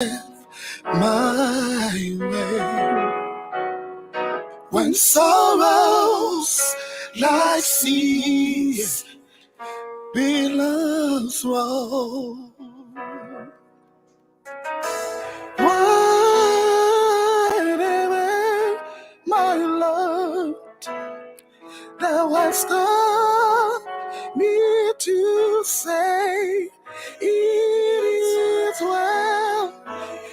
my way. When sorrows like seas billows roll, whatever my Lord, thou hast taught me to say, it is well,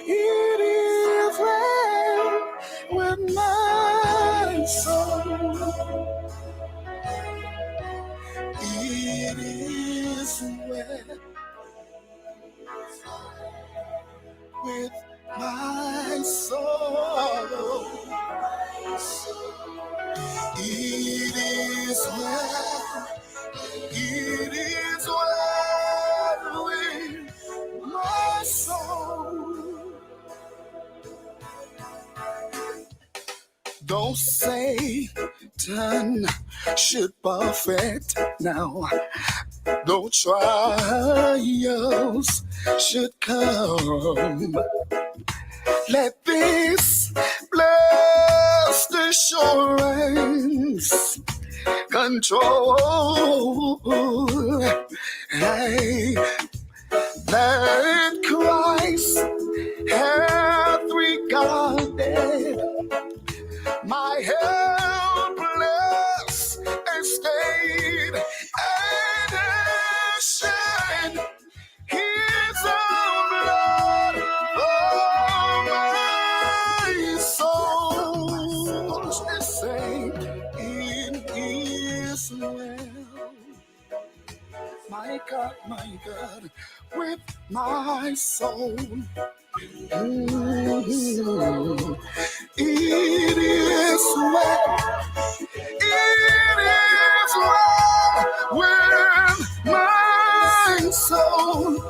it is well with my soul. It is well with my soul. It is well. It is well with my soul. Though Satan should buffet now, though trials should come, let this blessed assurance control that Christ hath regarded my helpless estate and has shed his own blood for my soul. Say it is well, my God, with my soul. It is well, it is well with my soul.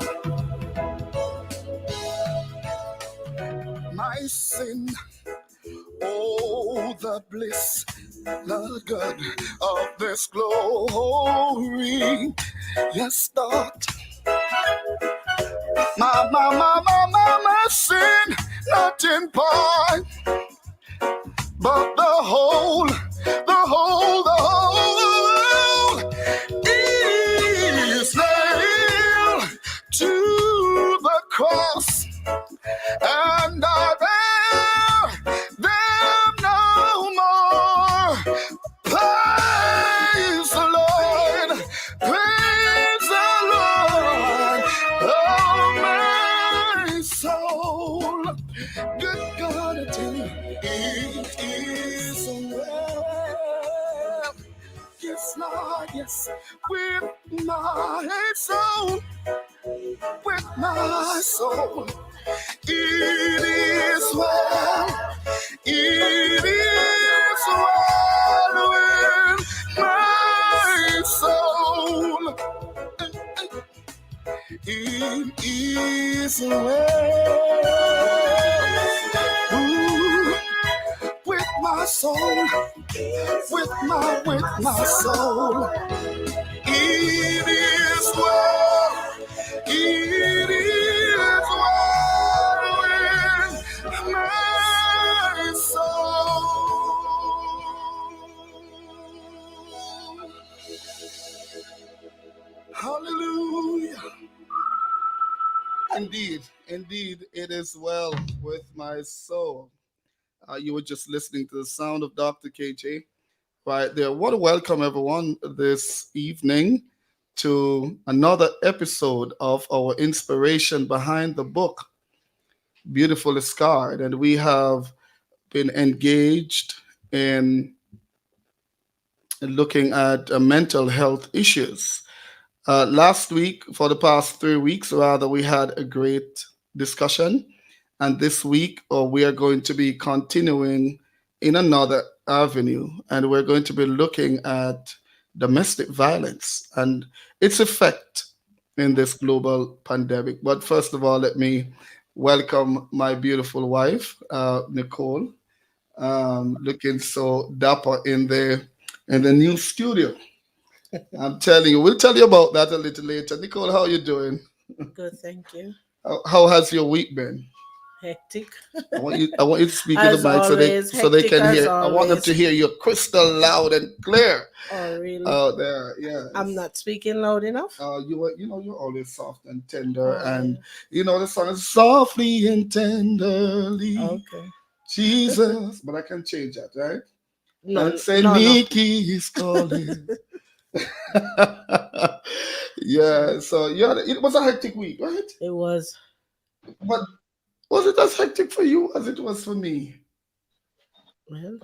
My sin, oh, the bliss, the good of this glory. Yes, thought my sin, not in part, but the whole is nailed to the cross, and I bear them no more. Praise the Lord, praise the Lord, oh my soul. Good God, I tell you, it is well. Yes, Lord, yes, with my soul, with my soul. It is well, it is well with my soul. It is well. Ooh, with my soul, with my soul. It is well, it is well with my soul. Hallelujah. Indeed, it is well with my soul. You were just listening to the sound of Dr. KJ right there. I want to welcome everyone this evening to another episode of our Inspiration Behind the Book, Beautifully Scarred. And we have been engaged in looking at mental health issues. Last week, for the past 3 weeks, rather, we had a great discussion. And this week, we are going to be continuing in another avenue. And we're going to be looking at domestic violence and its effect in this global pandemic. But first of all, let me welcome my beautiful wife, Nicole, looking so dapper in the new studio. I'm telling you, we'll tell you about that a little later. Nicole, how are you doing? Good, thank you. How has your week been? Hectic. I want you to speak in the As mic always, so they hectic can as hear. I want them always. to hear you crystal loud and clear Oh, really? out there. Yes. I'm not speaking loud enough? You're always soft and tender, Oh, and yeah. the song is softly and tenderly, Okay. Jesus. But I can change that, right? And No, say no, no. Nikki is calling. Yeah. So yeah, it was a hectic week, right? It was. But was it as hectic for you as it was for me? Well,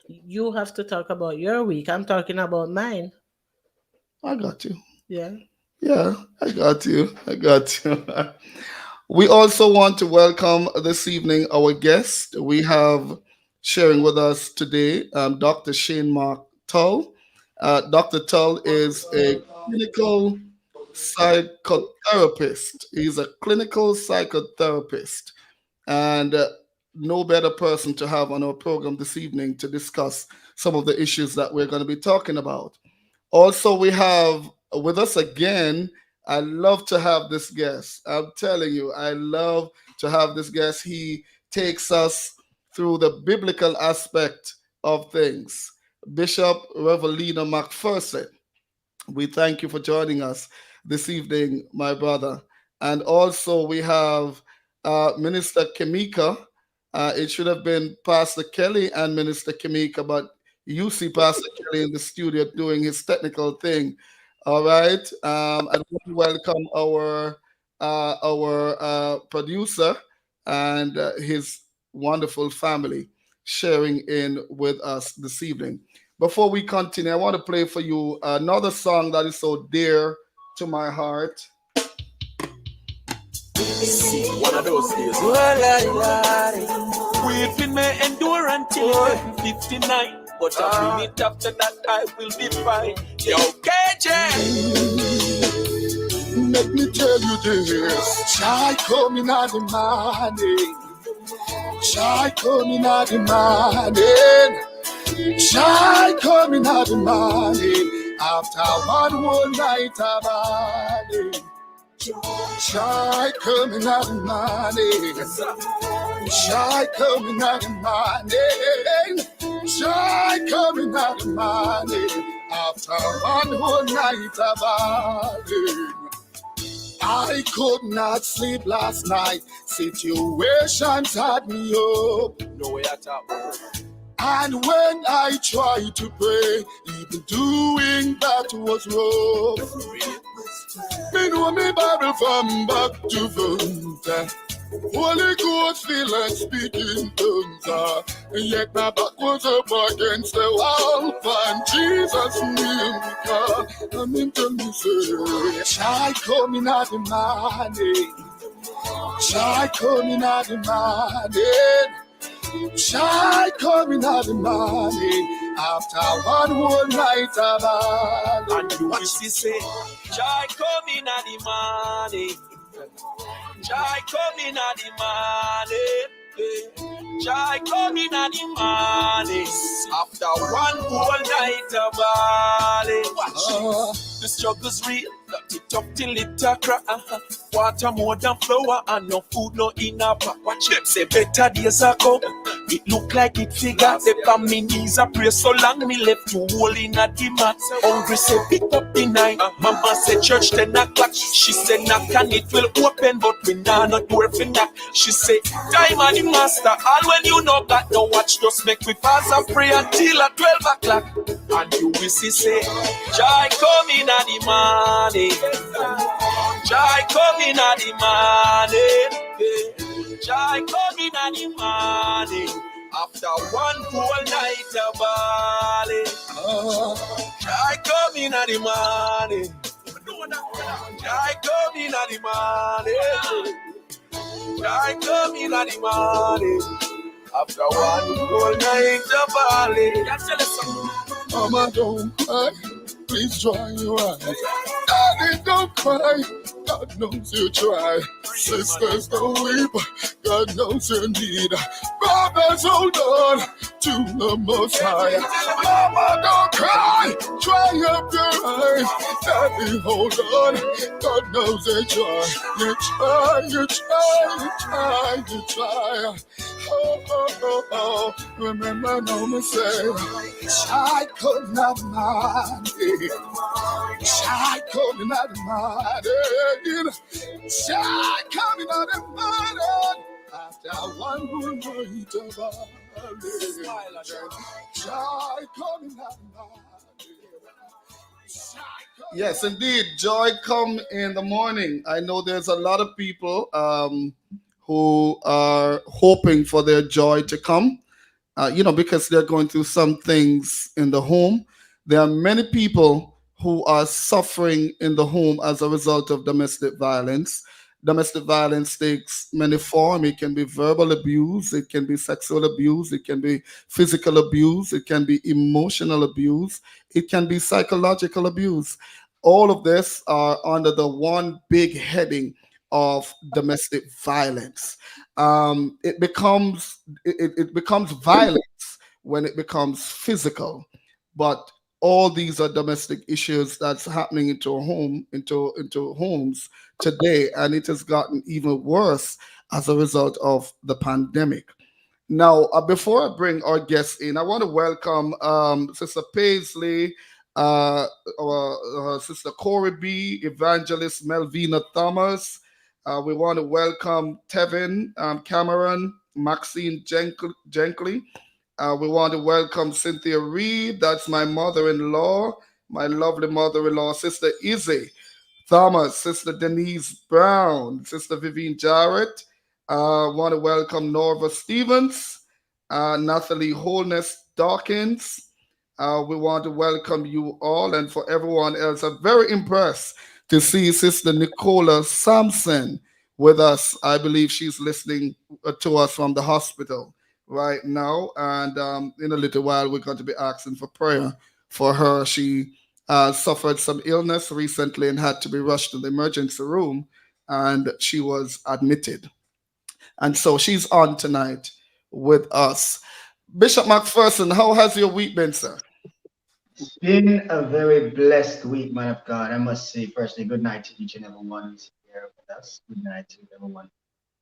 you have to talk about your week. I'm talking about mine. I got you. Yeah. Yeah, I got you. I got you. We also want to welcome this evening our guest. We have sharing with us today Dr. Shane Mark Tull. Dr. Tull is a clinical psychotherapist. He's a clinical psychotherapist, and no better person to have on our program this evening to discuss some of the issues that we're going to be talking about. Also, we have with us again. I love to have this guest. I'm telling you, I love to have this guest. He takes us through the biblical aspect of things. Bishop Revelina McPherson, we thank you for joining us this evening, my brother. And also, we have Minister Kamika. It should have been Pastor Kelly and Minister Kamika, but you see Pastor Kelly in the studio doing his technical thing. All right. And we welcome our producer and his wonderful family sharing in with us this evening. Before we continue, I want to play for you another song that is so dear to my heart. One of those days. Weeping may endure until I'm 59, but a minute after that I will be fine. Yo, KJ! Let me tell you this. Joy coming out the morning. Joy coming out the morning. Joy coming out the morning. After one whole night of balling. Joy coming out the morning. Joy coming out the morning. Joy coming out the morning. After one whole night of balling. I could not sleep last night. Situations had me up. No way at all. And when I tried to pray, even doing that was rough. Me know me Bible from back to front. Holy Ghost feel like speaking tongues. And yet my back was up against the wall. And Jesus knew me. I mean to me say, child coming out the morning. Child coming out the morning. Child coming out the morning. After one whole night of all. And you will see say, joy coming at the morning. Joy coming at the morning. Joy coming at the morning. After one whole night of balling. The struggle's real. Not it up till it crack. Water more than flour and no food no in a pack. Watch them say better days ago. It look like it figure. They on me knees a pray so long me left you hole in a the mat. Hungry say pick up the night. Mama say church 10 o'clock. She say knock and it will open, but we nah not worth for knock. She say time and the master. All when you know that no watch just make we pass and pray until at 12 o'clock. And you will see say joy coming at the morning. Joy coming at the morning. Joy coming at the morning. After one whole night of balling. Joy coming at the morning. Joy coming at the morning. Joy coming at the morning. After one whole night of balling. Mama, don't cry. Please dry your eyes. Daddy, don't cry. God knows you try. Sisters, don't weep. God knows your need. Brothers, hold on to the Most High. Mama, don't cry, dry up your eyes. Daddy, hold on, God knows you try. You try, you try, you try, you try. Oh, oh, oh, oh. Remember, no mistake. I could not mind it. I could not mind it. I could not mind it. After one more night of it. I could not mind it. Yes, indeed. Joy come in the morning. I know there's a lot of people who are hoping for their joy to come, because they're going through some things in the home. There are many people who are suffering in the home as a result of domestic violence. Domestic violence takes many forms. It can be verbal abuse, it can be sexual abuse, it can be physical abuse, it can be emotional abuse, it can be psychological abuse. All of this are under the one big heading of domestic violence. It becomes violence when it becomes physical, but all these are domestic issues that's happening into a home, into homes today, and it has gotten even worse as a result of the pandemic. Now, before I bring our guests in, I want to welcome Sister Paisley, uh, Sister Corey B, Evangelist Melvina Thomas. We want to welcome Tevin Cameron, Maxine Jenkley. We want to welcome Cynthia Reed. That's my mother-in-law, my lovely mother-in-law, Sister Izzy Thomas, Sister Denise Brown, Sister Vivian Jarrett. Want to welcome Norva Stevens, Nathalie Holness Dawkins. We want to welcome you all, and for everyone else, I'm very impressed to see Sister Nicola Sampson with us. I believe she's listening to us from the hospital right now, and in a little while, we're going to be asking for prayer for her. She suffered some illness recently and had to be rushed to the emergency room, and she was admitted. And so she's on tonight with us. Bishop McPherson, how has your week been, sir? It's been a very blessed week, man of God. I must say, firstly, good night to each and every one who's here with us. Good night to everyone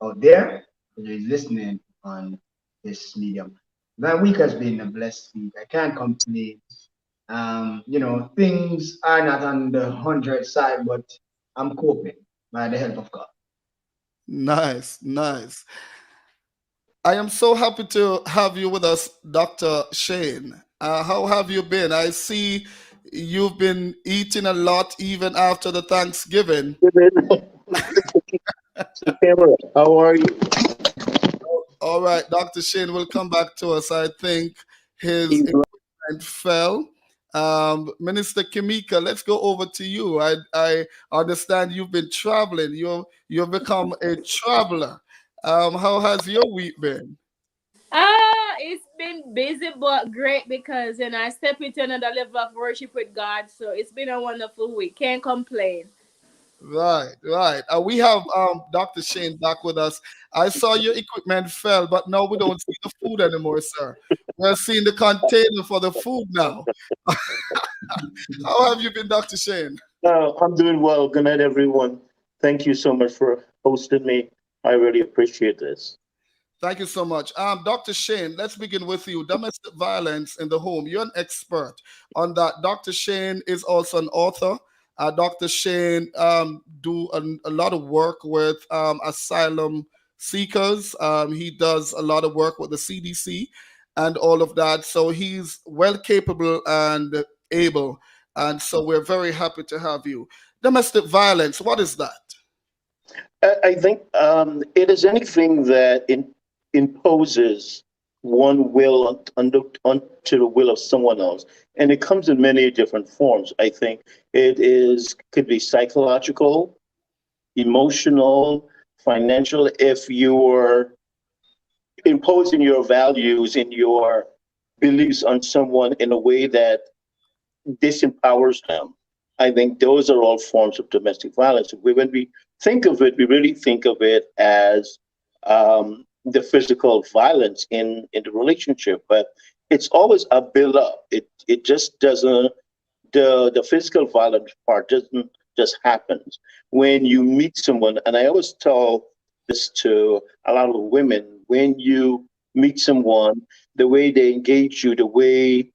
out there who is listening on this medium. My week has been a blessed week. I can't complain. Things are not on the 100 side, but I'm coping by the help of God. Nice, nice. I am so happy to have you with us, Dr. Shane. How have you been? I see you've been eating a lot even after the Thanksgiving. September, how are you? All right, Dr. Shane will come back to us. I think his He's equipment fell. Minister Kimika, let's go over to you. I understand you've been traveling. You've become a traveler. How has your week been? It's been busy but great because I step into another level of worship with God. So it's been a wonderful week. Can't complain. Right, right. We have Dr. Shane back with us. I saw your equipment fell, but now we don't see the food anymore, sir. We're seeing the container for the food now. How have you been, Dr. Shane? I'm doing well. Good night, everyone. Thank you so much for hosting me. I really appreciate this. Thank you so much. Dr. Shane, let's begin with you. Domestic violence in the home. You're an expert on that. Dr. Shane is also an author. Dr. Shane do a lot of work with asylum seekers. He does a lot of work with the CDC and all of that. So he's well capable and able. And so we're very happy to have you. Domestic violence, what is that? I think it is anything that imposes one will onto the will of someone else, and it comes in many different forms. I think could be psychological, emotional, financial. If you're imposing your values and your beliefs on someone in a way that disempowers them, I think those are all forms of domestic violence. When we think of it, we really think of it as the physical violence in the relationship, but it's always a build up. It just doesn't, the physical violence part doesn't just happens when you meet someone. And I always tell this to a lot of women: when you meet someone, the way they engage you, the way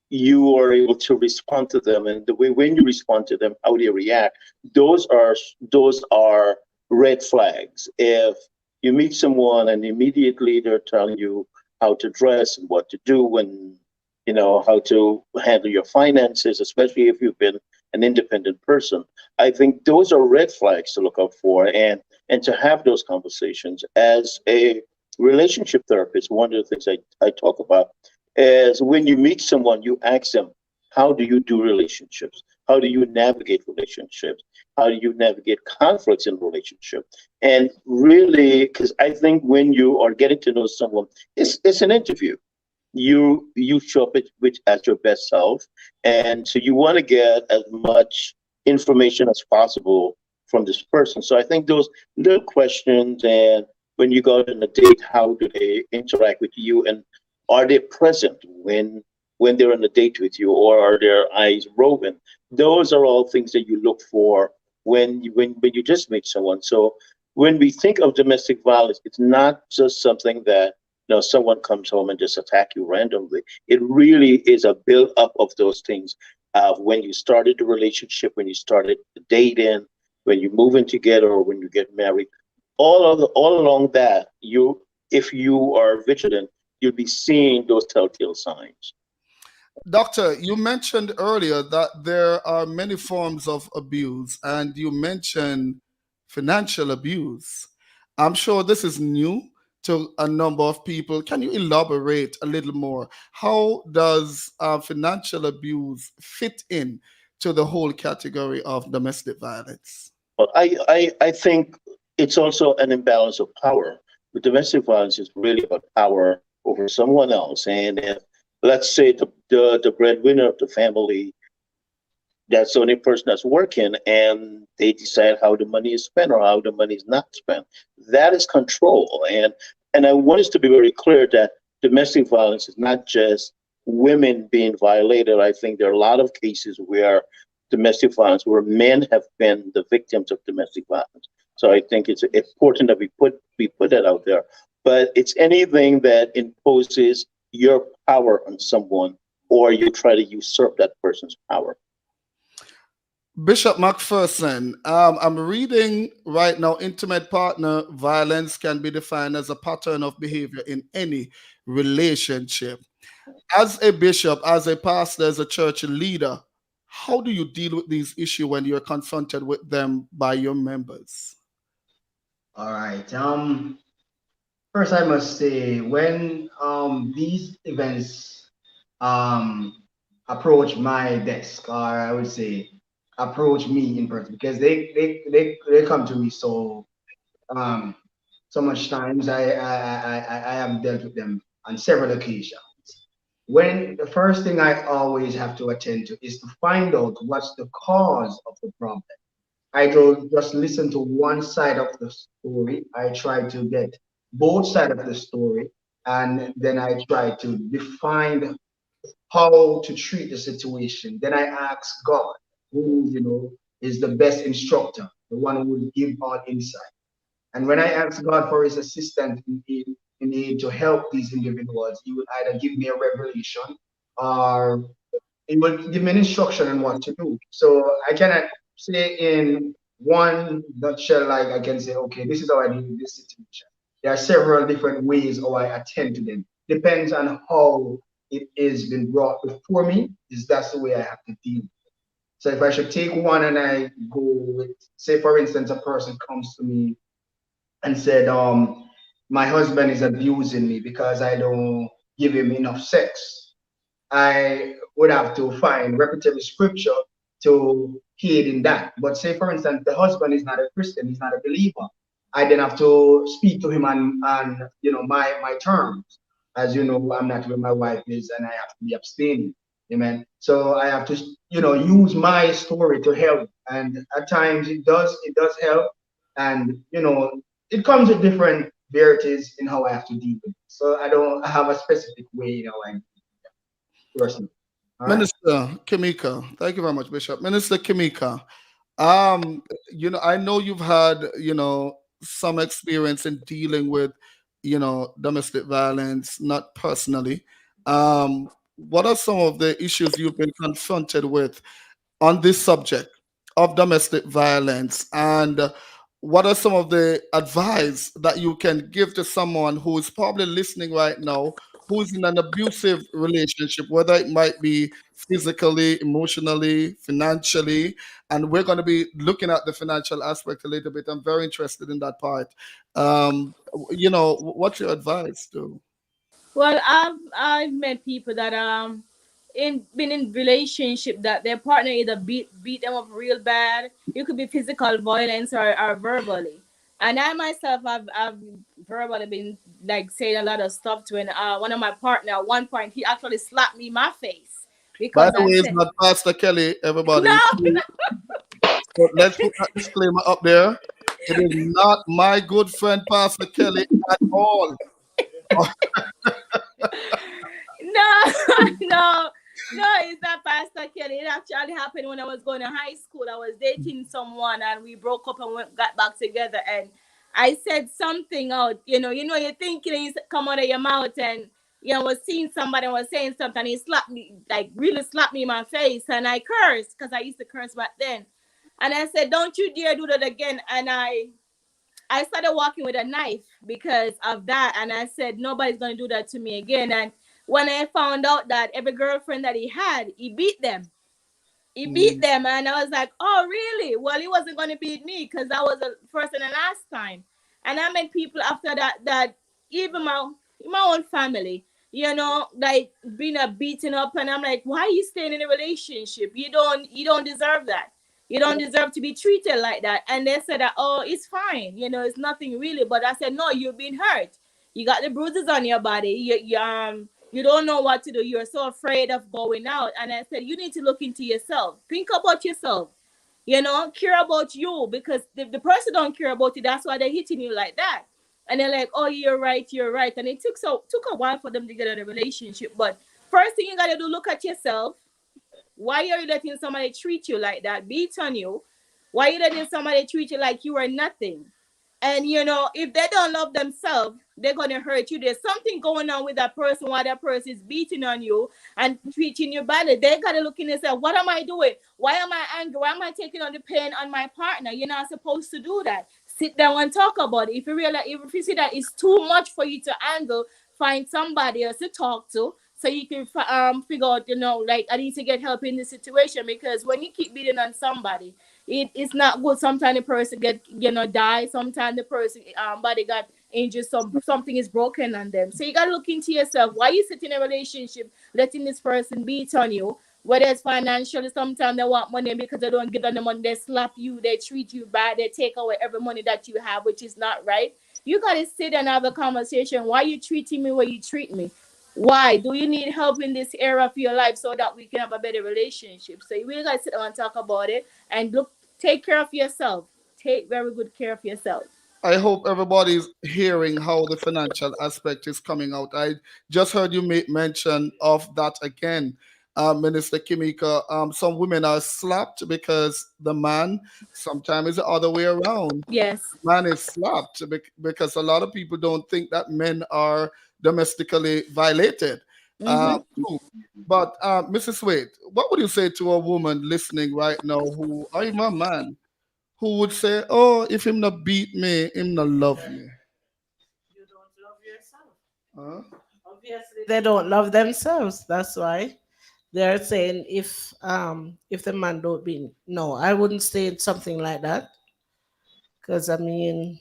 you are able to respond to them, and the way when you respond to them, how they react, those are red flags. If you meet someone and immediately they're telling you how to dress and what to do, and how to handle your finances, especially if you've been an independent person, I think those are red flags to look out for, and to have those conversations. As a relationship therapist, one of the things I talk about is when you meet someone, you ask them, how do you do relationships? How do you navigate relationships? How do you navigate conflicts in relationship? And really, because I think when you are getting to know someone, it's an interview. You show up as your best self, and so you want to get as much information as possible from this person. So I think those little questions, and when you go on a date, how do they interact with you, and are they present when they're on a date with you, or are their eyes roving? Those are all things that you look for when you just meet someone. So when we think of domestic violence, it's not just something that someone comes home and just attack you randomly. It really is a build up of those things. When you started the relationship, when you started dating, when you move in together, or when you get married, all along that, if you are vigilant, you'll be seeing those telltale signs. Doctor, you mentioned earlier that there are many forms of abuse, and you mentioned financial abuse. I'm sure this is new to a number of people. Can you elaborate a little more? How does financial abuse fit in to the whole category of domestic violence? Well, I think it's also an imbalance of power. The domestic violence is really about power over someone else. And if, let's say, the breadwinner of the family, that's the only person that's working, and they decide how the money is spent or how the money is not spent, that is control. And I want us to be very clear that domestic violence is not just women being violated. I think there are a lot of cases where domestic violence, where men have been the victims of domestic violence. So I think it's important that we put that out there. But it's anything that imposes your power on someone, or you try to usurp that person's power. Bishop McPherson, I'm reading right now, intimate partner violence can be defined as a pattern of behavior in any relationship. As a bishop, as a pastor, as a church leader, how do you deal with these issues when you're confronted with them by your members? All right. First, I must say, when these events um approach my desk, or I would say approach me in person, because they come to me um so much times. I have dealt with them on several occasions. When the first thing I always have to attend to is to find out what's the cause of the problem. I don't just listen to one side of the story. I try to get both sides of the story, and then I try to define how to treat the situation. Then I ask God, who is the best instructor, the one who will give all insight. And when I ask God for His assistance in aid to help these individuals, He would either give me a revelation, or it will give me an instruction on what to do. So I cannot say in one nutshell, like I can say, okay, this is how I deal with this situation. There are several different ways how I attend to them. Depends on how it is been brought before me, is that's the way I have to deal. So if I should take one and I go with, say for instance, a person comes to me and said, my husband is abusing me because I don't give him enough sex. I would have to find repetitive scripture to aid in that. But say, for instance, the husband is not a Christian, he's not a believer. I then have to speak to him on my terms. As you know, I'm not where my wife is, and I have to be abstaining. Amen. So I have to, use my story to help. And at times it does help. And it comes with different there it is in how I have to deal with it. So I don't have a specific way, I do it personally. All right. Minister Kimika, thank you very much, Bishop. Minister Kimika, um, I know you've had, some experience in dealing with, domestic violence, not personally. What are some of the issues you've been confronted with on this subject of domestic violence, and what are some of the advice that you can give to someone who is probably listening right now, who's in an abusive relationship, whether it might be physically, emotionally, financially? And we're going to be looking at the financial aspect a little bit. I'm very interested in that part. What's your advice to? Well, I've met people that in been in relationship that their partner either beat them up real bad. It could be physical violence or verbally. And I myself have verbally been like saying a lot of stuff to one of my partner at one point he actually slapped me in my face By because the I way, it's said not Pastor Kelly, everybody. no. So let's put that disclaimer up there. It is not my good friend Pastor Kelly at all. No, no, no, it's not Pastor Kelly. It actually happened when I was going to high school. I was dating someone and we broke up and got back together. And I said something out, you're thinking and you come out of your mouth and, was seeing somebody and was saying something. And he slapped me, like really slapped me in my face. And I cursed because I used to curse back then. And I said, don't you dare do that again. And I started walking with a knife because of that. And I said, nobody's going to do that to me again. And when I found out that every girlfriend that he had, he beat them. He beat Mm. them. And I was like, oh, really? Well, he wasn't going to beat me because that was the first and the last time. And I met people after that even my own family, like being a beaten up. And I'm like, why are you staying in a relationship? You don't deserve that. You don't deserve to be treated like that. And they said that, oh, it's fine. It's nothing really. But I said, no, you've been hurt. You got the bruises on your body. You don't know what to do. You're so afraid of going out. And I said, you need to look into yourself. Think about yourself. Care about you because the person don't care about you. That's why they're hitting you like that. And they're like, oh, you're right, you're right. And it took a while for them to get out of the relationship. But first thing you gotta do, look at yourself. Why are you letting somebody treat you like that? Beat on you. Why are you letting somebody treat you like you are nothing? And if they don't love themselves, they're gonna hurt you. There's something going on with that person while that person is beating on you and treating you badly. They gotta look in and say, what am I doing? Why am I angry? Why am I taking on the pain on my partner? You're not supposed to do that. Sit down and talk about it. If you realize, if you see that it's too much for you to handle, find somebody else to talk to so you can figure out, like I need to get help in this situation because when you keep beating on somebody, it's not good. Sometimes the person get die. Sometimes the person body got injured. Something is broken on them. So you gotta look into yourself. Why you sit in a relationship letting this person beat on you? Whether it's financially, sometimes they want money because they don't give them the money. They slap you. They treat you bad. They take away every money that you have, which is not right. You gotta sit and have a conversation. Why you treating me where you treat me? Why do you need help in this area of your life so that we can have a better relationship? So you really gotta sit down and talk about it and look, take care of yourself. Take very good care of yourself. I hope everybody's hearing how the financial aspect is coming out. I just heard you make mention of that again, Minister Kimika. Some women are slapped because the man, sometimes it's the other way around. Yes. Man is slapped because a lot of people don't think that men are domestically violated. Mm-hmm. Too. But Mrs. Wade, what would you say to a woman listening right now who, or even a man, who would say, "Oh, if him not beat me, him not love me." You don't love yourself. Huh? Obviously, they don't love themselves. That's why they're saying if the man don't be no, I wouldn't say something like that because I mean,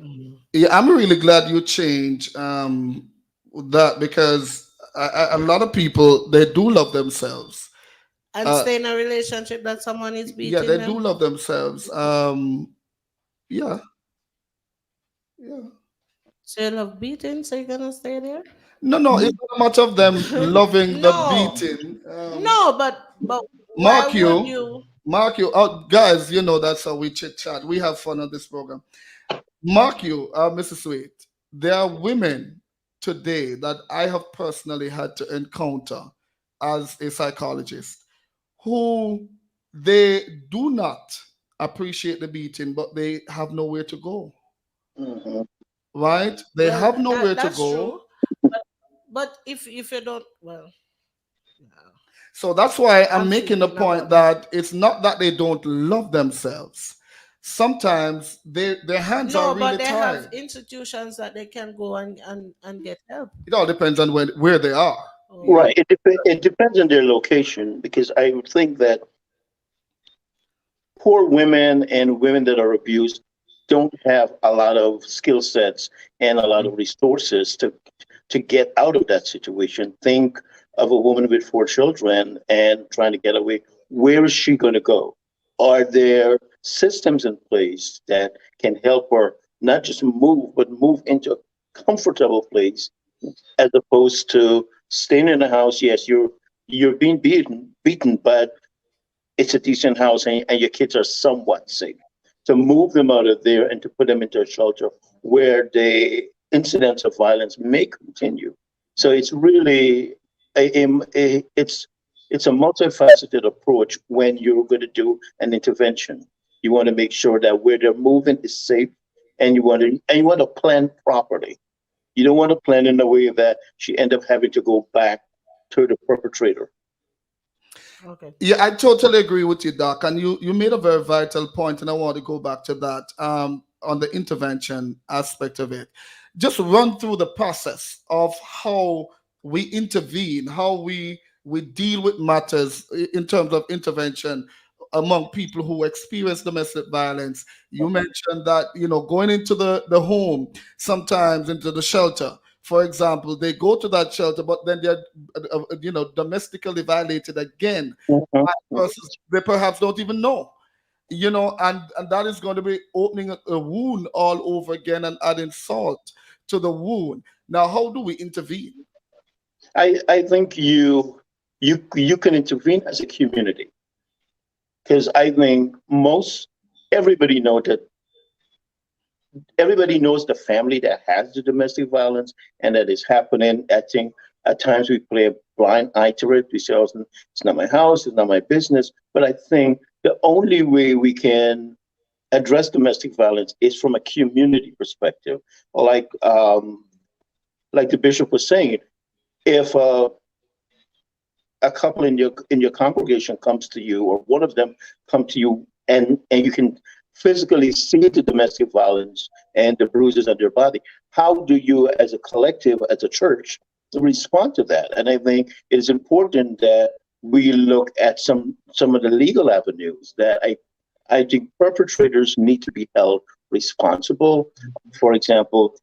mm, Yeah, I'm really glad you changed that because a lot of people they do love themselves. and Uh, stay in a relationship that someone is yeah, beating they do them. love themselves. Yeah, yeah. So you love beating, so you're gonna stay there? No, no, it's not much of them loving the No, beating. no, but why Mark would you, you? Mark you. Oh, guys, you know that's how we chit chat. We have fun on this program. Mark you, Mrs. Sweet, there are women today that I have personally had to encounter as a psychologist who they do not appreciate the beating, but they have nowhere to go. Mhm. Right? They Well, have nowhere to that's go. true. But if you don't, well, yeah, So that's why I'm I'm making the thinking point about that. that it's not that they don't love themselves. Sometimes their hands are No, but really they have tied. institutions that they can go and get help. It all depends on where they are. Oh, You know, Right. It depends on their location because I would think that poor women and women that are abused don't have a lot of skill sets and a lot of resources to get out of that situation. Think of a woman with 4 children and trying to get away. Where is she going to go? Are there systems in place that can help her not just move, but move into a comfortable place as opposed to staying in the house? Yes, you're being beaten, but it's a decent house and your kids are somewhat safe. To move them out of there and to put them into a shelter where the incidents of violence may continue. So it's really it's a multifaceted approach when you're going to do an intervention. You want to make sure that where they're moving is safe, and you want to plan properly. You don't want to plan in a way that she end up having to go back to the perpetrator. okay. Yeah, I totally agree with you, Doc. And you made a very vital point, and I want to go back to that on the intervention aspect of it. Just run through the process of how we intervene, how we deal with matters in terms of intervention among people who experience domestic violence. You mentioned that going into the home, sometimes into the shelter. For example, they go to that shelter, but then they're domestically violated again Mhm. versus they perhaps don't even know, and that is going to be opening a wound all over again and adding salt to the wound. Now, how do we intervene? I think you can intervene as a community because I think most everybody know that everybody knows the family that has the domestic violence and that is happening. I think at times we play a blind eye to it. We say, "Oh, it's not my house, it's not my business." But I think the only way we can address domestic violence is from a community perspective, like the bishop was saying. If a couple in your congregation comes to you or one of them come to you and you can physically see the domestic violence and the bruises on their body, how do you as a collective, as a church, respond to that? And I think it is important that we look at some of the legal avenues that I think perpetrators need to be held responsible. For example,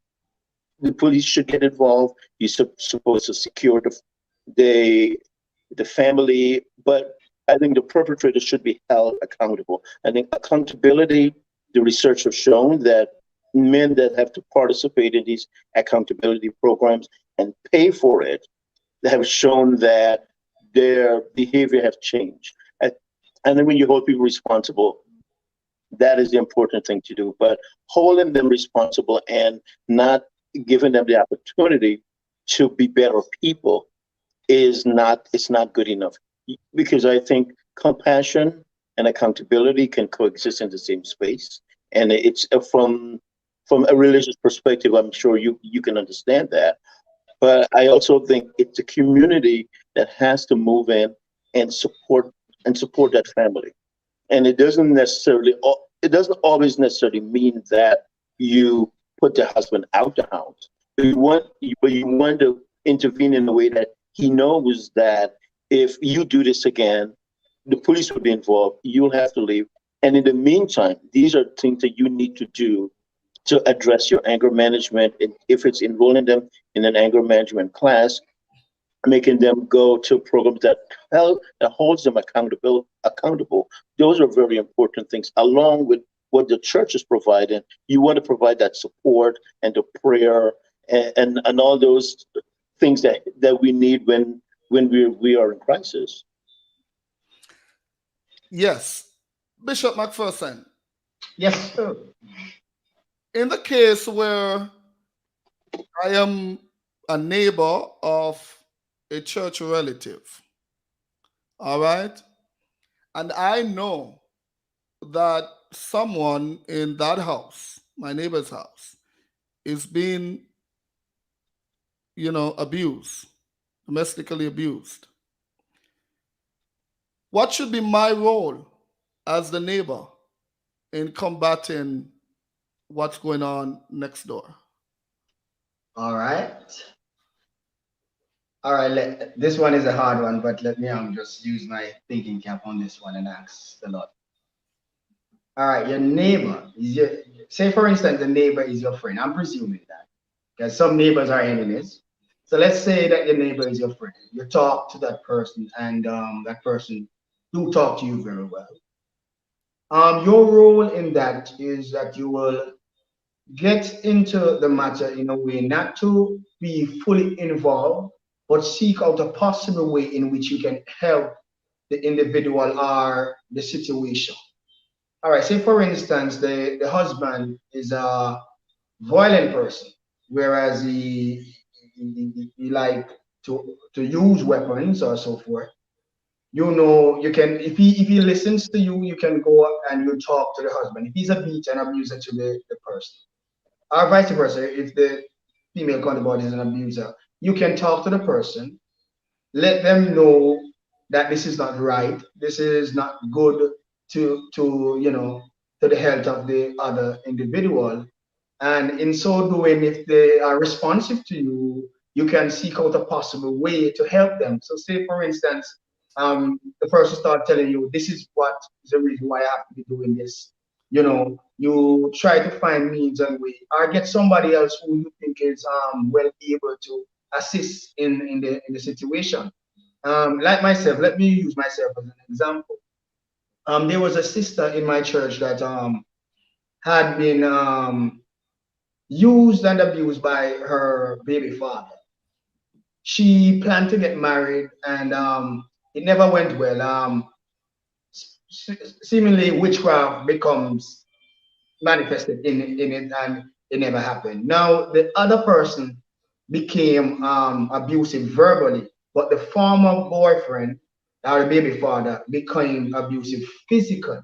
the police should get involved. You're supposed to secure the the family, but I think the perpetrator should be held accountable. I think accountability, the research has shown that men that have to participate in these accountability programs and pay for it have shown that their behavior have changed. And then when you hold people responsible, that is the important thing to do. But holding them responsible and not giving them the opportunity to be better people is not it's not good enough because I think compassion and accountability can coexist in the same space, and it's from a religious perspective. I'm sure you can understand that, but I also think it's a community that has to move in and support that family, and it doesn't always necessarily mean that you put the husband out the house, but you want to intervene in a way that he knows that if you do this again, the police will be involved, you'll have to leave, and in the meantime these are things that you need to do to address your anger management. And if it's enrolling them in an anger management class, making them go to programs that holds them accountable. Those are very important things, along with what the church is providing. You want to provide that support and the prayer and all those things that we need when we are in crisis. Yes, Bishop McPherson. Yes, sir. In the case where I am a neighbor of a church relative, all right, and I know that someone in that house, my neighbor's house, is being, abused, domestically abused. What should be my role as the neighbor in combating what's going on next door? All right. All right. This one is a hard one, but let me just use my thinking cap on this one and ask a lot. All right. Your neighbor is your, say, for instance, the neighbor is your friend. I'm presuming that because some neighbors are enemies. So let's say that your neighbor is your friend. You talk to that person, and that person do talk to you very well. Your role in that is that you will get into the matter in a way not to be fully involved, but seek out a possible way in which you can help the individual or the situation. All right, say for instance, the husband is a violent person, whereas he like to use weapons or so forth. You can, if he listens to you, you can go and you talk to the husband. If he's a beat and abuser to the person, or vice versa, if the female counterpart is an abuser, you can talk to the person, let them know that this is not right, this is not good to the health of the other individual. And in so doing, if they are responsive to you, you can seek out a possible way to help them. So, say for instance, the person start telling you, "This is what is the reason why I have to be doing this." You try to find means and way, or get somebody else who you think is well able to assist in the situation. Like myself, let me use myself as an example. There was a sister in my church that had been used and abused by her baby father. She planned to get married, and it never went well. Seemingly, witchcraft becomes manifested in it, and it never happened. Now, the other person became abusive verbally, but the former boyfriend, our baby father, became abusive physically.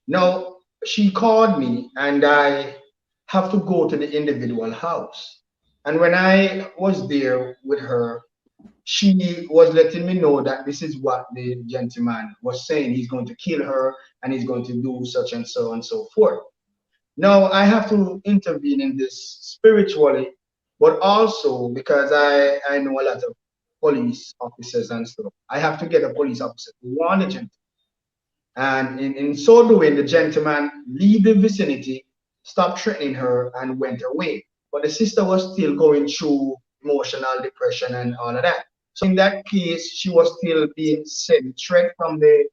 Now, she called me, and I have to go to the individual house. And when I was there with her, she was letting me know that this is what the gentleman was saying. He's going to kill her, and he's going to do such and so forth. Now, I have to intervene in this spiritually, but also because I know a lot of police officers and stuff. I have to get a police officer to warn the gentleman, and in so doing, the gentleman leave the vicinity, stopped threatening her, and went away. But the sister was still going through emotional depression and all of that. So in that case, she was still being sent threat from the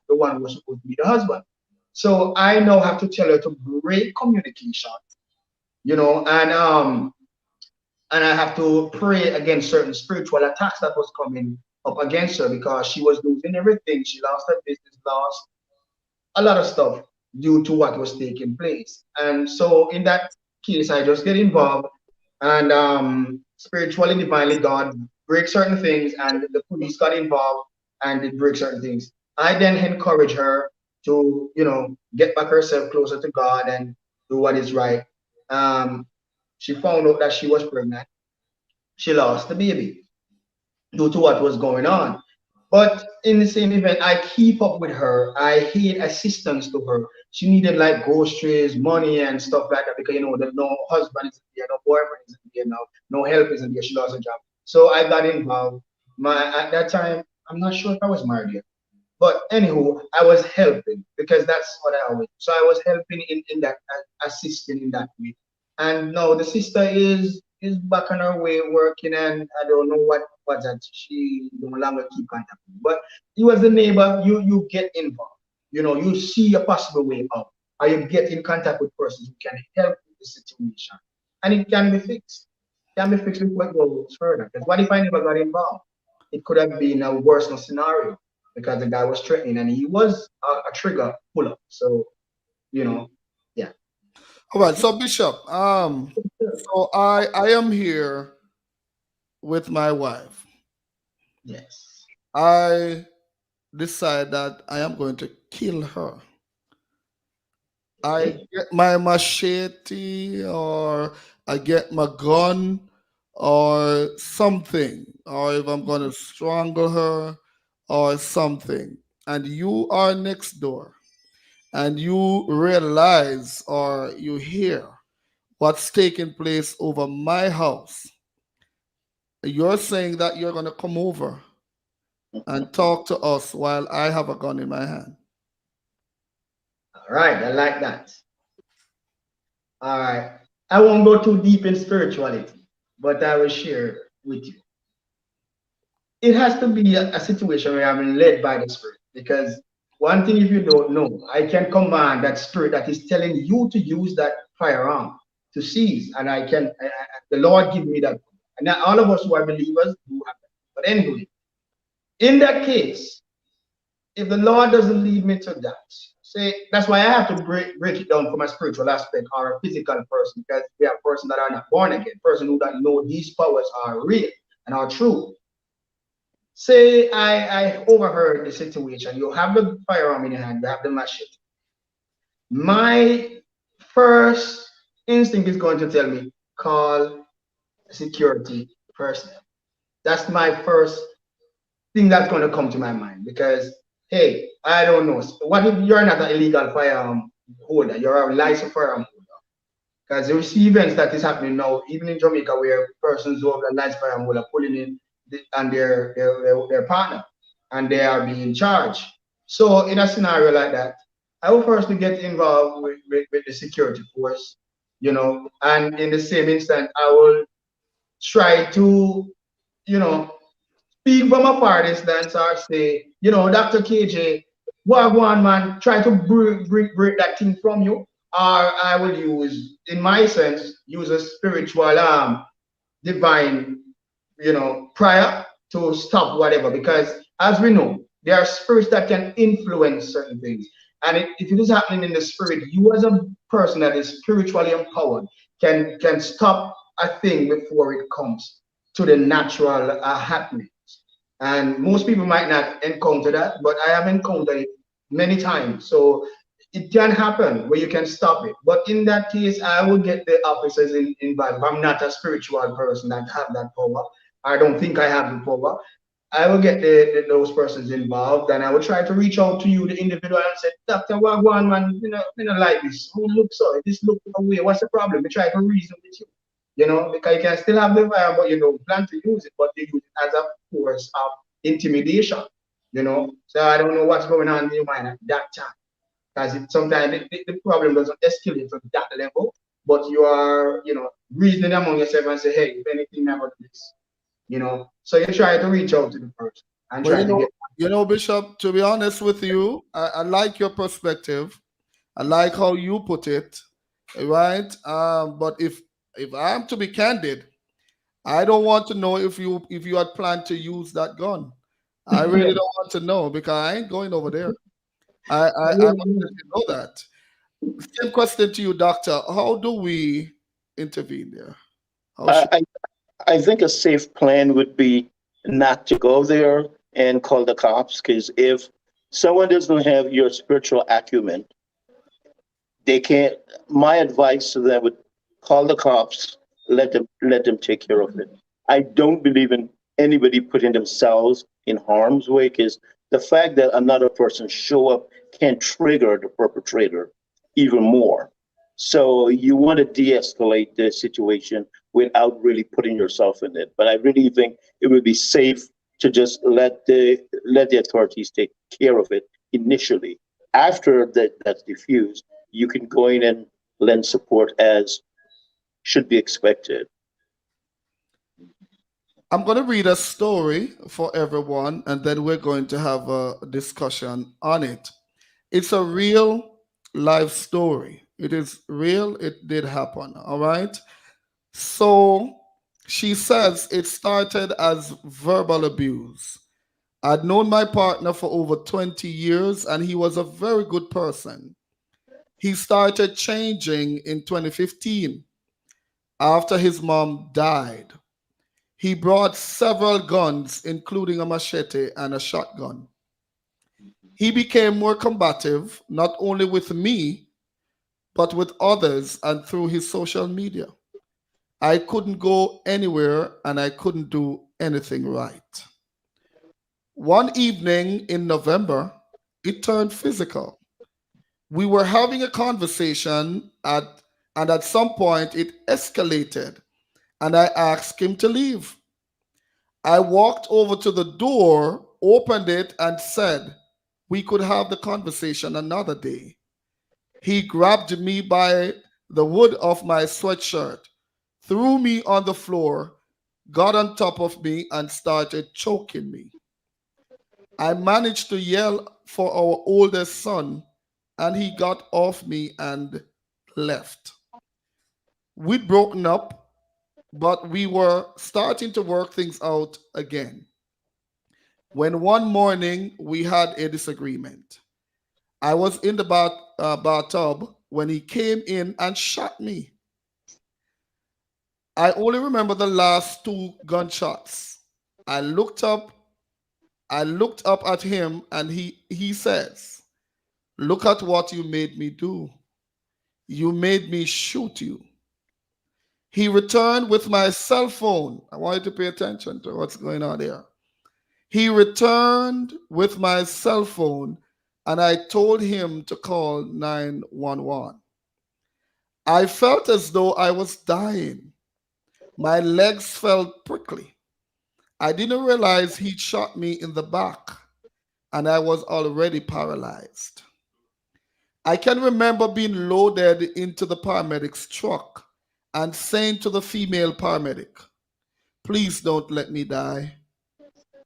one who was supposed to be the husband. So I now have to tell her to break communication, and I have to pray against certain spiritual attacks that was coming up against her because she was losing everything. She lost her business, lost a lot of stuff due to what was taking place. And so in that case, I just get involved, and spiritually, divinely, God break certain things, and the police got involved and they break certain things. I then encourage her to, get back herself closer to God and do what is right. Um, she found out that she was pregnant. She lost the baby due to what was going on. But in the same event, I keep up with her. I hid assistance to her. She needed like groceries, money, and stuff like that because there's no husband isn't there, no boyfriend isn't there now, no help isn't there. She lost her job, so I got involved. At that time, I'm not sure if I was married yet, but anywho, I was helping because that's what I always. So I was helping in that, assisting in that way. And now the sister is back on her way working, and I don't know what that she no longer keep contact with. But you as a neighbor, you get involved. You see a possible way out, or you get in contact with persons who can help with the situation, and it can be fixed. It can be fixed before it goes further. Because what if I never got involved? It could have been a worse scenario because the guy was threatening and he was a trigger puller. So, yeah. All right, so Bishop, so I am here with my wife. Yes. I decide that I am going to kill her. I Okay. get my machete or I get my gun or something, or if I'm going to strangle her or something, and you are next door and you realize or you hear what's taking place over my house, you're saying that you're going to come over and talk to us while I have a gun in my hand. All right. I like that. All right. I won't go too deep in spirituality, but I will share with you. It has to be a situation where I'm led by the Spirit. Because one thing, if you don't know, I can command that Spirit that is telling you to use that firearm to seize, and the Lord give me that. And now all of us who are believers do have that. But anyway, in that case, if the Lord doesn't lead me to that, say that's why I have to break it down from a spiritual aspect or a physical person, because we have persons that are not born again, person who don't know these powers are real and are true. Say I overheard the situation. You have the firearm in your hand, you have the machete. My first instinct is going to tell me, call security personnel. That's my first thing that's going to come to my mind, because hey, I don't know. What if you're not an illegal firearm holder? You're a licensed firearm holder. Because you see events that is happening now, even in Jamaica, where persons who have a license firearm holder pulling in and their partner, and they are being charged. So in a scenario like that, I will first get involved with the security force, and in the same instant, I will try to, you know, speak from a far distance or say, Dr. KJ, one man, try to break that thing from you. Or I will use, in my sense, use a spiritual divine, prayer to stop whatever. Because as we know, there are spirits that can influence certain things. And if it is happening in the spirit, you as a person that is spiritually empowered can stop a thing before it comes to the natural happening. And most people might not encounter that, but I have encountered it many times. So it can happen where you can stop it. But in that case, I will get the officers involved. If I'm not a spiritual person that have that power, I don't think I have the power. I will get those persons involved, and I will try to reach out to you, the individual, and say, Doctor, what one man, you know, like this. Who looks so? This look away. What's the problem? We try to reason with you. Because you can still have the fire, but you don't plan to use it, but you use it as a force of intimidation. So I don't know what's going on in your mind at that time, because sometimes the problem doesn't escalate to that level, but you are, reasoning among yourself and say, hey, if anything about this, so you try to reach out to the person and Well, try to get. Bishop, to be honest with you, I like your perspective. I like how you put it, right? But if I'm to be candid, I don't want to know if you had planned to use that gun. I really don't want to know because I ain't going over there. I want to let you know that. Same question to you, doctor. How do we intervene there? How I, should I I think a safe plan would be not to go there and call the cops, because if someone doesn't have your spiritual acumen, they can't. My advice to them would call the cops, let them take care of it. I don't believe in anybody putting themselves in harm's way, because the fact that another person show up can trigger the perpetrator even more. So you want to de-escalate the situation without really putting yourself in it. But I really think it would be safe to just let the authorities take care of it initially. After that's diffused, you can go in and lend support as should be expected. I'm going to read a story for everyone, and then we're going to have a discussion on it. It's a real life story. It is real. It did happen. All right. So she says it started as verbal abuse. I'd known my partner for over 20 years, and he was a very good person. He started changing in 2015 after his mom died. He brought several guns, including a machete and a shotgun. He became more combative, not only with me, but with others and through his social media. I couldn't go anywhere and I couldn't do anything right. One evening in November, it turned physical. We were having a conversation and at some point it escalated and I asked him to leave. I walked over to the door, opened it, and said we could have the conversation another day. He grabbed me by the hood of my sweatshirt, threw me on the floor, got on top of me, and started choking me. I managed to yell for our oldest son, and he got off me and left. We'd broken up, but we were starting to work things out again. When one morning we had a disagreement, I was in the bathtub when he came in and shot me. I only remember the last two gunshots. I looked up, I looked up at him and he says, "Look at what you made me do. You made me shoot you." He returned with my cell phone. I want you to pay attention to what's going on there. He returned with my cell phone and I told him to call 911. I felt as though I was dying. My legs felt prickly. I didn't realize he'd shot me in the back and I was already paralyzed. I can remember being loaded into the paramedic's truck and saying to the female paramedic, "Please don't let me die.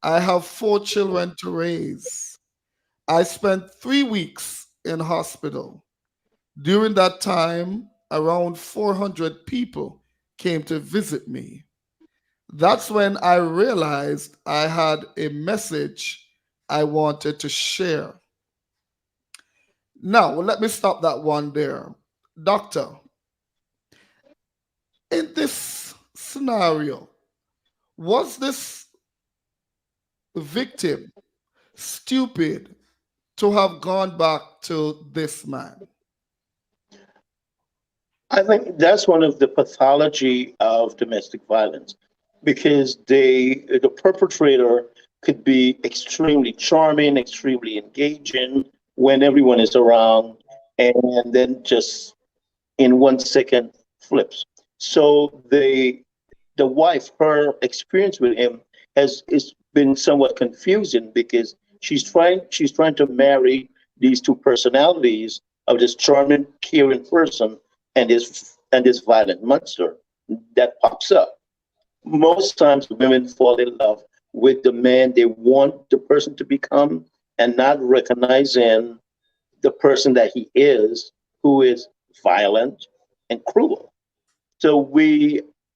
I have 4 children to raise." I spent 3 weeks in hospital. During that time, around 400 people came to visit me. That's when I realized I had a message I wanted to share. Now, let me stop that one there. Doctor, in this scenario, was this victim stupid to have gone back to this man? I think that's one of the pathology of domestic violence because the perpetrator could be extremely charming, extremely engaging when everyone is around, and then just in 1 second flips. So the wife, her experience with him has been somewhat confusing because she's trying to marry these two personalities of this charming, caring person and this violent monster that pops up. Most times women fall in love with the man they want the person to become and not recognizing the person that he is, who is violent and cruel. So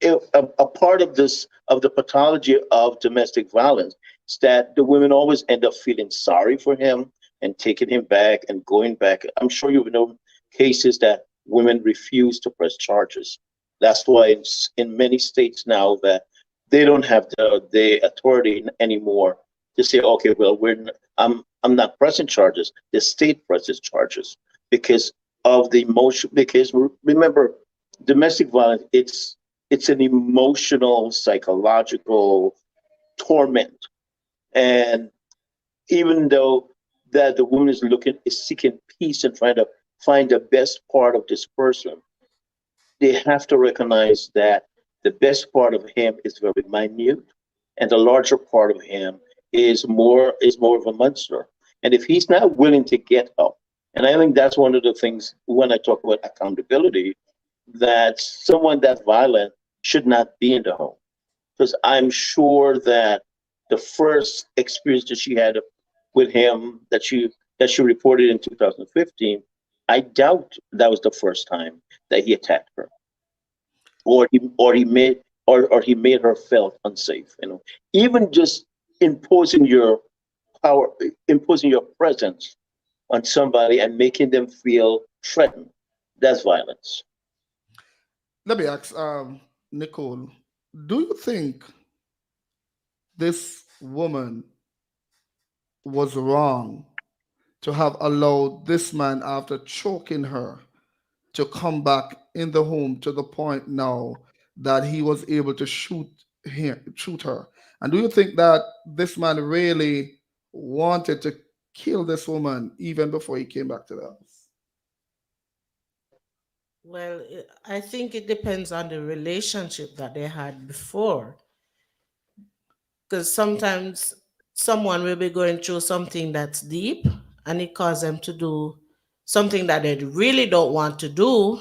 a part of this of the pathology of domestic violence is that the women always end up feeling sorry for him and taking him back and going back. I'm sure you've known cases that women refuse to press charges. That's why in many states now that they don't have the authority anymore to say, okay, well, I'm not pressing charges. The state presses charges because of the emotion. Because remember, domestic violence, it's an emotional, psychological torment. And even though that the woman is seeking peace and trying to find the best part of this person, they have to recognize that the best part of him is very minute, and the larger part of him is more of a monster. And if he's not willing to get up, and I think that's one of the things when I talk about accountability, that someone that violent should not be in the home. Because I'm sure that the first experience that she had with him that she reported in 2015, I doubt that was the first time that he attacked her, or he made her felt unsafe. Even just imposing your power, imposing your presence on somebody and making them feel threatened. That's violence. Let me ask, Nicole, do you think this woman was wrong to have allowed this man, after choking her, to come back in the home to the point now that he was able to shoot her? And do you think that this man really wanted to kill this woman even before he came back to the house? Well, I think it depends on the relationship that they had before. Because sometimes someone will be going through something that's deep and it causes them to do something that they really don't want to do,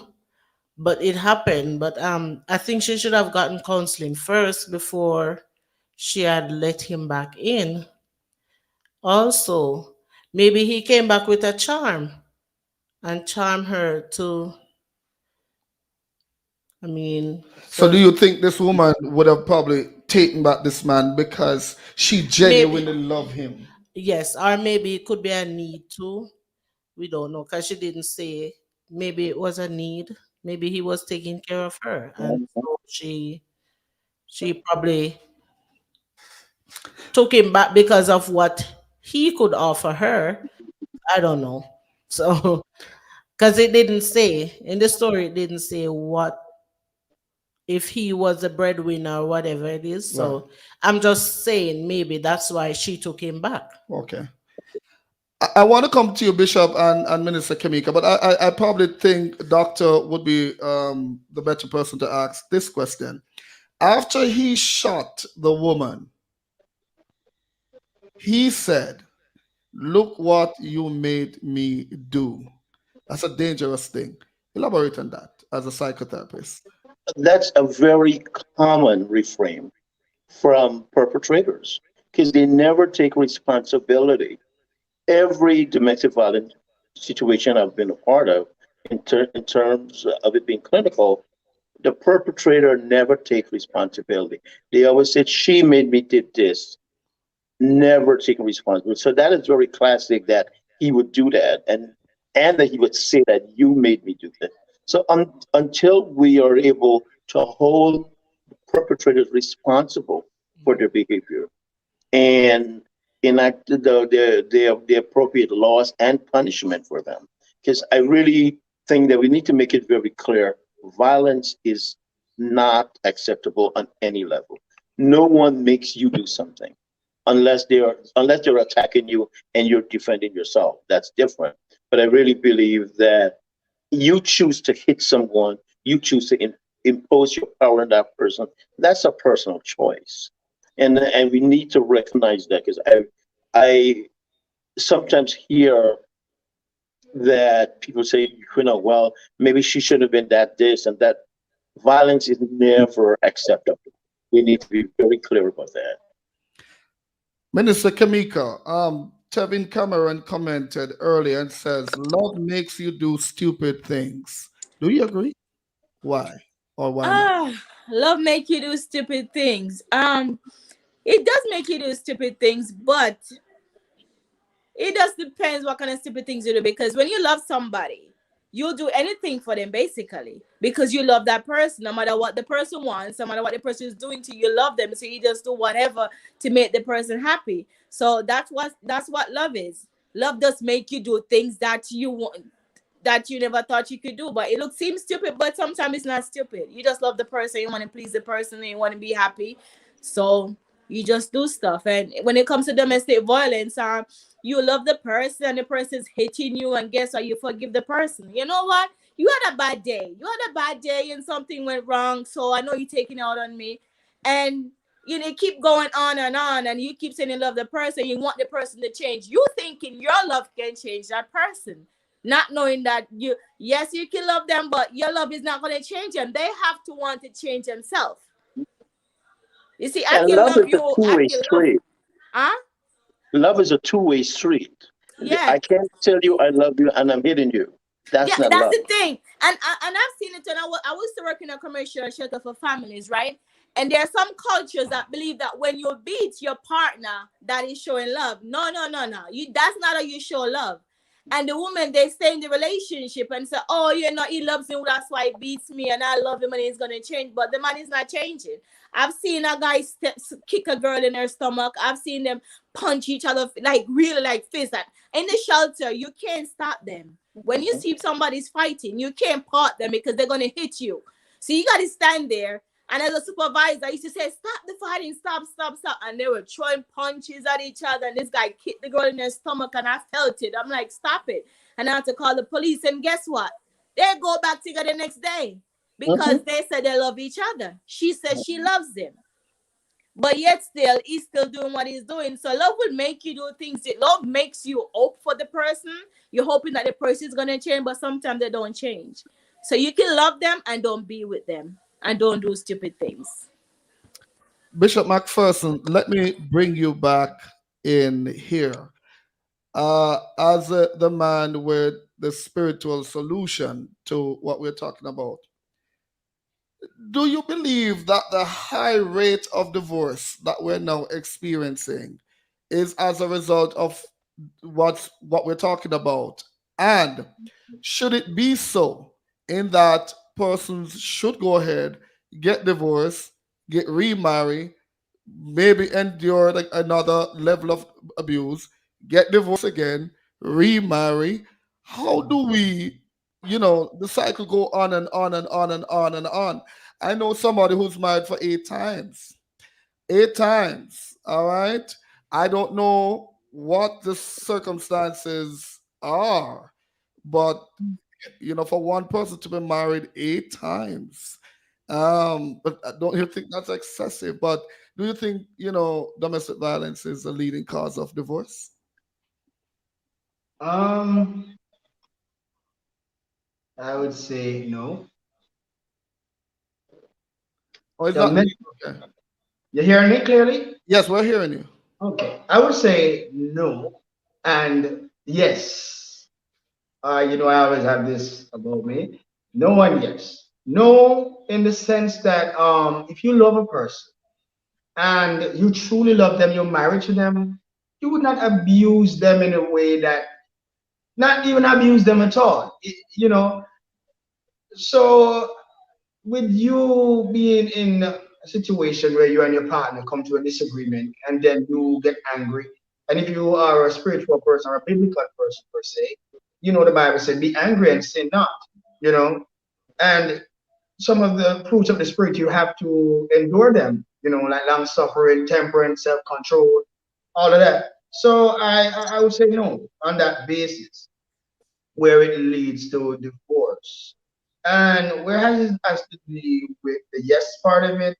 but it happened. But I think she should have gotten counseling first before she had let him back in. Also, maybe he came back with a charm and charm her to, I mean, So, do for you think this woman would have probably taken back this man because she maybe, genuinely loved him? yes, or maybe it could be a need too. We don't know because she didn't say. Maybe it was a need. Maybe he was taking care of her, and so she probably took him back because of what he could offer her. I don't know. So because it didn't say in the story, it didn't say what if he was a breadwinner or whatever it is. Right. So I'm just saying maybe that's why she took him back. Okay. I want to come to you, Bishop and Minister Kamika, but I probably think Doctor would be the better person to ask this question. After he shot the woman, he said, "Look what you made me do." That's a dangerous thing. Elaborate on that as a psychotherapist. That's a very common refrain from perpetrators because they never take responsibility. Every domestic violence situation I've been a part of, in terms of it being clinical, the perpetrator never take responsibility. They always said, "She made me did this," never taking responsibility. So that is very classic that he would do that, and that he would say that you made me do that. So until we are able to hold perpetrators responsible for their behavior and enact the appropriate laws and punishment for them, because I really think that we need to make it very clear: violence is not acceptable on any level. No one makes you do something unless they're attacking you and you're defending yourself. That's different. But I really believe that you choose to hit someone, you choose to impose your power on that person. That's a personal choice, and we need to recognize that because I sometimes hear that people say, well, maybe she should have been that this and that. Violence is never acceptable. We need to be very clear about that. Minister Kamika, Tevin Cameron commented earlier and says, "Love makes you do stupid things." Do you agree? Why or why not? Ah, love make you do stupid things. It does make you do stupid things, but it just depends what kind of stupid things you do. Because when you love somebody, you'll do anything for them basically because you love that person. No matter what the person wants, no matter what the person is doing to you, you love them. So you just do whatever to make the person happy. So that's what love is. Love does make you do things that you want, that you never thought you could do. But it looks seems stupid, but sometimes it's not stupid. You just love the person, you want to please the person, and you want to be happy. So you just do stuff. And when it comes to domestic violence, you love the person and the person's hitting you, and guess what? You forgive the person. You know what? You had a bad day. You had a bad day and something went wrong. So I know you're taking out on me. And you keep going on, and you keep saying you love the person, you want the person to change. You thinking your love can change that person, not knowing that yes, you can love them, but your love is not going to change them. They have to want to change themselves. You see, I And can love love is a you. I two-way can love, street. huh? Love is a two-way street. Yes. I can't tell you I love you and I'm hitting you. Yeah, That's not that's love. the thing. And I've seen it. And I was to work in a commercial shelter for families, right? And there are some cultures that believe that when you beat your partner, that is showing love. No, no, no, no. That's not how you show love. And the woman, they stay in the relationship and say, oh, you know, he loves me, that's why he beats me, and I love him and he's gonna change. But the man is not changing. I've seen a guy kick a girl in her stomach. I've seen them punch each other, like really like fist. That in the shelter, you can't stop them. When you see somebody's fighting, you can't part them because they're gonna hit you. So you gotta stand there. And as a supervisor, I used to say, stop the fighting, stop, stop, stop. And they were throwing punches at each other. And this guy kicked the girl in her stomach, and I felt it. I'm like, stop it. And I had to call the police. And guess what? They go back together the next day because they said they love each other. She says she loves him. But yet still, he's still doing what he's doing. So love will make you do things. Love makes you hope for the person. You're hoping that the person is going to change, but sometimes they don't change. So you can love them and don't be with them. And don't do stupid things. Bishop McPherson, let me bring you back in here. As the man with the spiritual solution to what we're talking about, do you believe that the high rate of divorce that we're now experiencing is as a result of what we're talking about? And should it be so in that persons should go ahead, get divorced, get remarried, maybe endure like another level of abuse, get divorced again, remarry? How do we, the cycle go on and on and on and on and on? I know somebody who's married for 8 times. 8 times. All right. I don't know what the circumstances are, but for one person to be married 8 times, but don't you think that's excessive? But do you think domestic violence is a leading cause of divorce? Um, I would say no. Or is that Domes- okay? you hearing me clearly? Yes, we're hearing you. Okay. I would say no. And yes. I always have this about me. No and yes. No, in the sense that if you love a person and you truly love them, you're married to them, you would not abuse them in a way that, not even abuse them at all. So with you being in a situation where you and your partner come to a disagreement and then you get angry, and if you are a spiritual person or a biblical person per se, the Bible said, be angry and sin not, you know, and some of the fruits of the spirit, you have to endure them, like long suffering, temperance, self control, all of that. So I would say no on that basis, where it leads to divorce. And whereas it has to do with the yes part of it,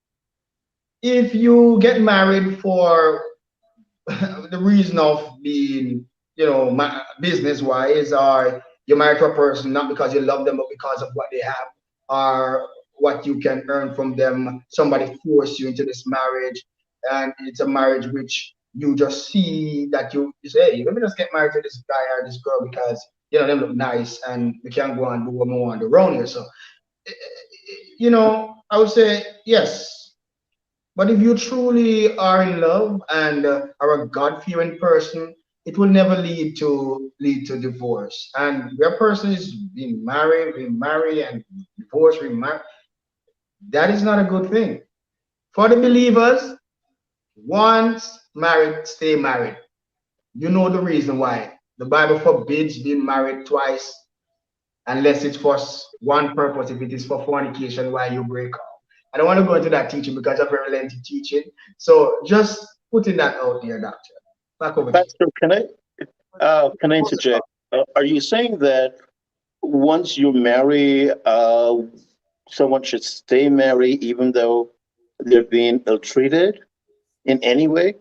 if you get married for the reason of being, business wise, or you're married to a person not because you love them, but because of what they have or what you can earn from them. Somebody forced you into this marriage, and it's a marriage which you just see that you say, hey, let me just get married to this guy or this girl because them look nice and we can go and do what we want around here. So, I would say yes, but if you truly are in love and are a God-fearing person, it will never lead to divorce. And where a person is being married, remarried, and divorced, remarried, that is not a good thing. For the believers, once married, stay married. You know the reason why. The Bible forbids being married twice unless it's for one purpose. If it is for fornication, why you break up. I don't want to go into that teaching because of very lengthy teaching. So just putting that out there, Doctor. Back over to you. Pastor, can I interject? Are you saying that once you marry, someone should stay married even though they're being ill-treated in any way?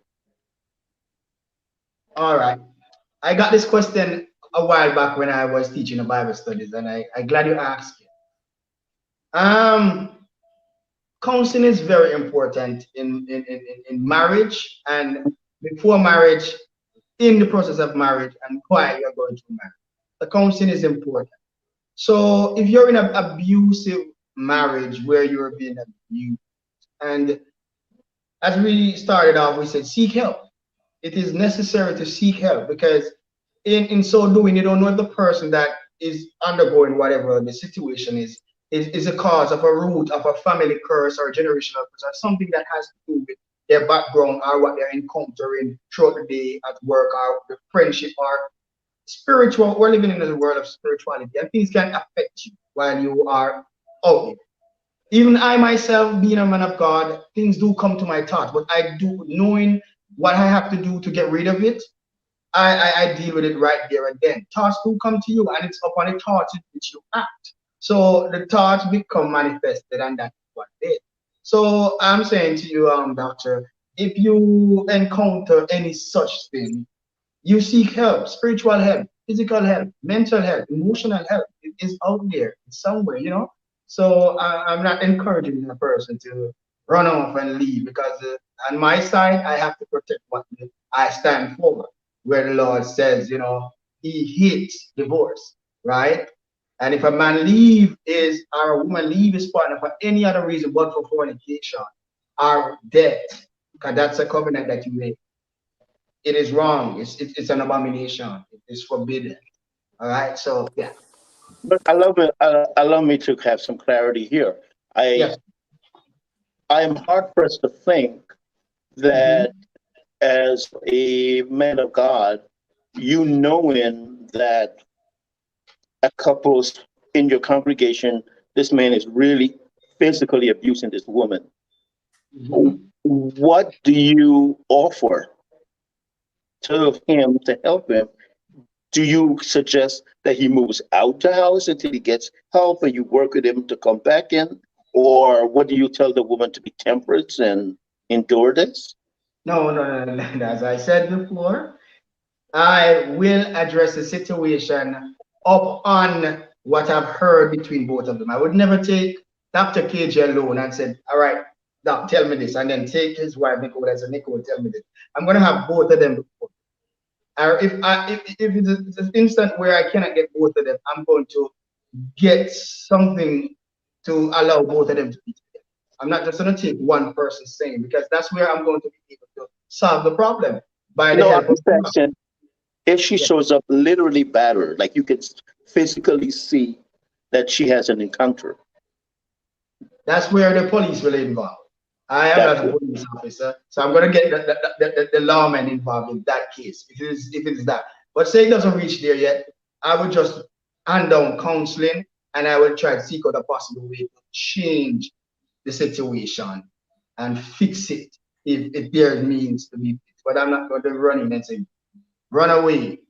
All right. I got this question a while back when I was teaching a Bible studies, and I'm glad you asked it. Counseling is very important in marriage, and before marriage, in the process of marriage, and while you're going through marriage. The counseling is important. So if you're in an abusive marriage where you're being abused, and as we started off, we said seek help. It is necessary to seek help because in so doing, you don't know if the person that is undergoing whatever the situation is a cause of a root of a family curse or a generational curse or something that has to do with their background or what they're encountering throughout the day at work or the friendship or spiritual. We're living in a world of spirituality, and things can affect you while you are out there. Even I myself, being a man of God, things do come to my thoughts, but I do knowing what I have to do to get rid of it. I deal with it right there and then. Thoughts do come to you, and it's upon the thoughts in which you act. So the thoughts become manifested, and that's what it is. So I'm saying to you, doctor, if you encounter any such thing, you seek help, spiritual help, physical help, mental help, emotional help. It is out there somewhere, you know. So I'm not encouraging a person to run off and leave because on my side, I have to protect what I stand for. Where the Lord says, you know, He hates divorce, right? And if a man leave his or a woman leave his partner for any other reason but for fornication or death, because that's a covenant that you make, it is wrong. It's an abomination. It is forbidden. All right. So yeah. But allow me to have some clarity here. I Yes. I am hard pressed to think Mhm. that as a man of God, you knowing that a couple's in your congregation, this man is really physically abusing this woman. Mhm. What do you offer to him to help him? Do you suggest that he moves out the house until he gets help and you work with him to come back in? Or what do you tell the woman to be temperate and endure this? No, no, no, no, no. As I said before, I will address the situation up on what I've heard between both of them. I would never take Dr. KJ alone and said, all right, Doc, tell me this, and then take his wife Nicola and say, Nicola, tell me this. I'm gonna have both of them before. Or if it's an instant where I cannot get both of them, I'm going to get something to allow both of them to be together. I'm not just going to take one person saying because that's where I'm going to be able to solve the problem by the No, I'm help of just God. asking if she Yeah. shows up literally battered, like you could physically see that she has an encounter. That's where the police will involve. I am That's not a it. police officer, so I'm going to get the lawman involved in that case if it's that. But say it doesn't reach there yet, I would just hand down counseling and I will try to seek out a possible way to change the situation and fix it if there means to be fixed. But I'm not going to run in and say, run away.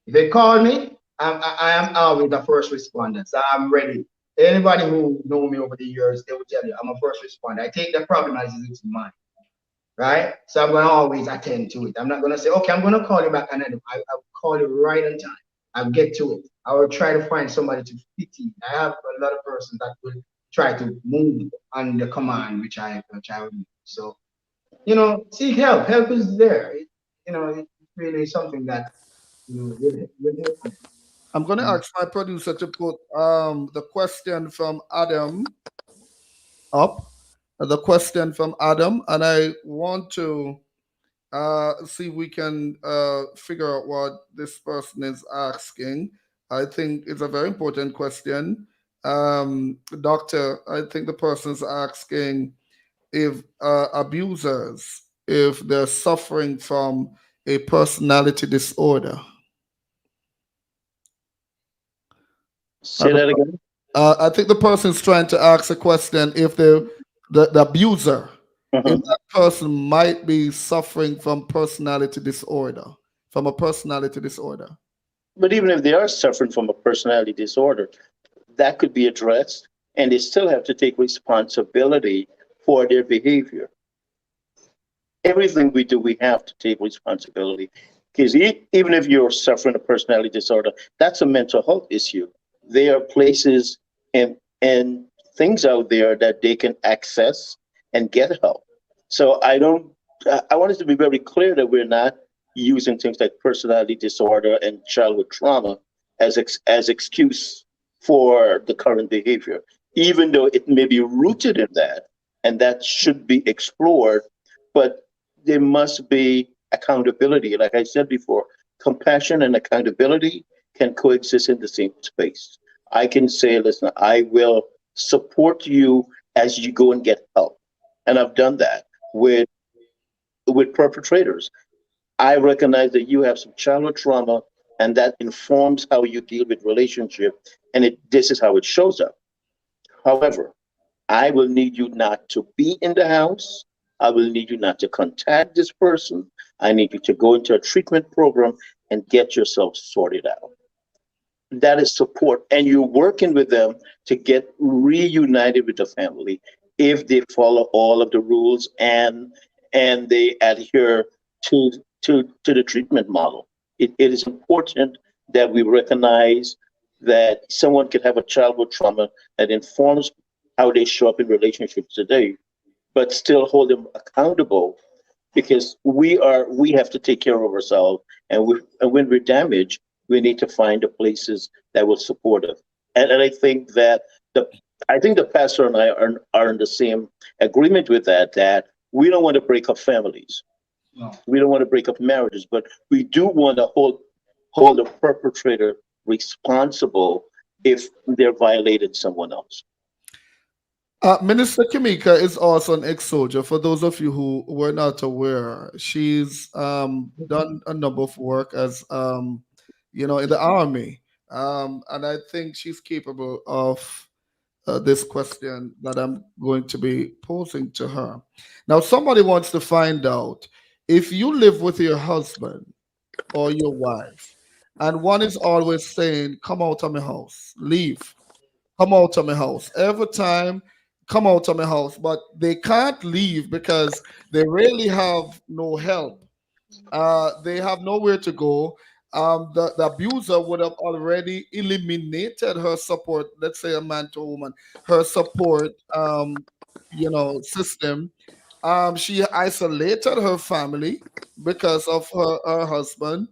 If they call me, I am always the first responder. So I'm ready. Anybody who know me over the years, they will tell you I'm a first responder. I take the problem as it's mine, right? So I'm going to always attend to it. I'm not going to say, okay, I'm going to call you back, and then I'll call you right on time. I'll get to it. I will try to find somebody to fit in. I have a lot of persons that will try to move on the command which I will do. So seek help. Help is there. It's really something that will help you. I'm going to Mhm. ask my producer to put the question from Adam up. The question from Adam, and I want to see if we can figure out what this person is asking. I think it's a very important question. Doctor, I think the person's asking if abusers, if they're suffering from a personality disorder. Uh, Say the that again. I think the person's trying to ask a question if the abuser, if Mhm. that person might be suffering from personality disorder, from a personality disorder. But even if they are suffering from a personality disorder, that could be addressed and they still have to take responsibility for their behavior. Everything we do, we have to take responsibility. Because even if you're suffering a personality disorder, that's a mental health issue. There are places and things out there that they can access and get help. So I want us to be very clear that we're not using things like personality disorder and childhood trauma as excuse for the current behavior, even though it may be rooted in that, and that should be explored. But there must be accountability. Like I said before, compassion and accountability can coexist in the same space. I can say, listen, I will support you as you go and get help. And I've done that with perpetrators. I recognize that you have some childhood trauma and that informs how you deal with relationship and this is how it shows up. However, I will need you not to be in the house. I will need you not to contact this person. I need you to go into a treatment program and get yourself sorted out. That is support. And you're working with them to get reunited with the family if they follow all of the rules and they adhere to to the treatment model. It is important that we recognize that someone can have a childhood trauma that informs how they show up in relationships today, but still hold them accountable because we have to take care of ourselves, and when we're damaged, we need to find the places that will support us. And I think that the I think the pastor and I are in the same agreement with that. That we don't want to break up families, No. we don't want to break up marriages, but we do want to hold the perpetrator responsible if they're violating someone else. Minister Kimika is also an ex-soldier. For those of you who were not aware, she's done a number of work as in the army, and I think she's capable of this question that I'm going to be posing to her. Now, somebody wants to find out if you live with your husband or your wife, and one is always saying, "Come out of my house, leave." Come out of my house every time, come out of my house, but they can't leave because they really have no help. They have nowhere to go. The abuser would have already eliminated her support. Let's say a man to a woman, her support, system. She isolated her family because of her husband.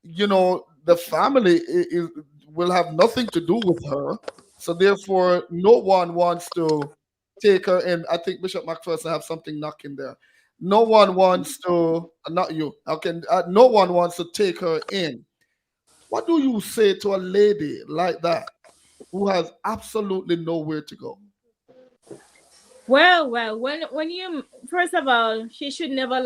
The family will have nothing to do with her. So therefore, no one wants to take her in. I think Bishop McPherson have something knocking there. No one wants to, not you. Okay, no one wants to take her in. What do you say to a lady like that who has absolutely nowhere to go? Well, when you first of all, she should never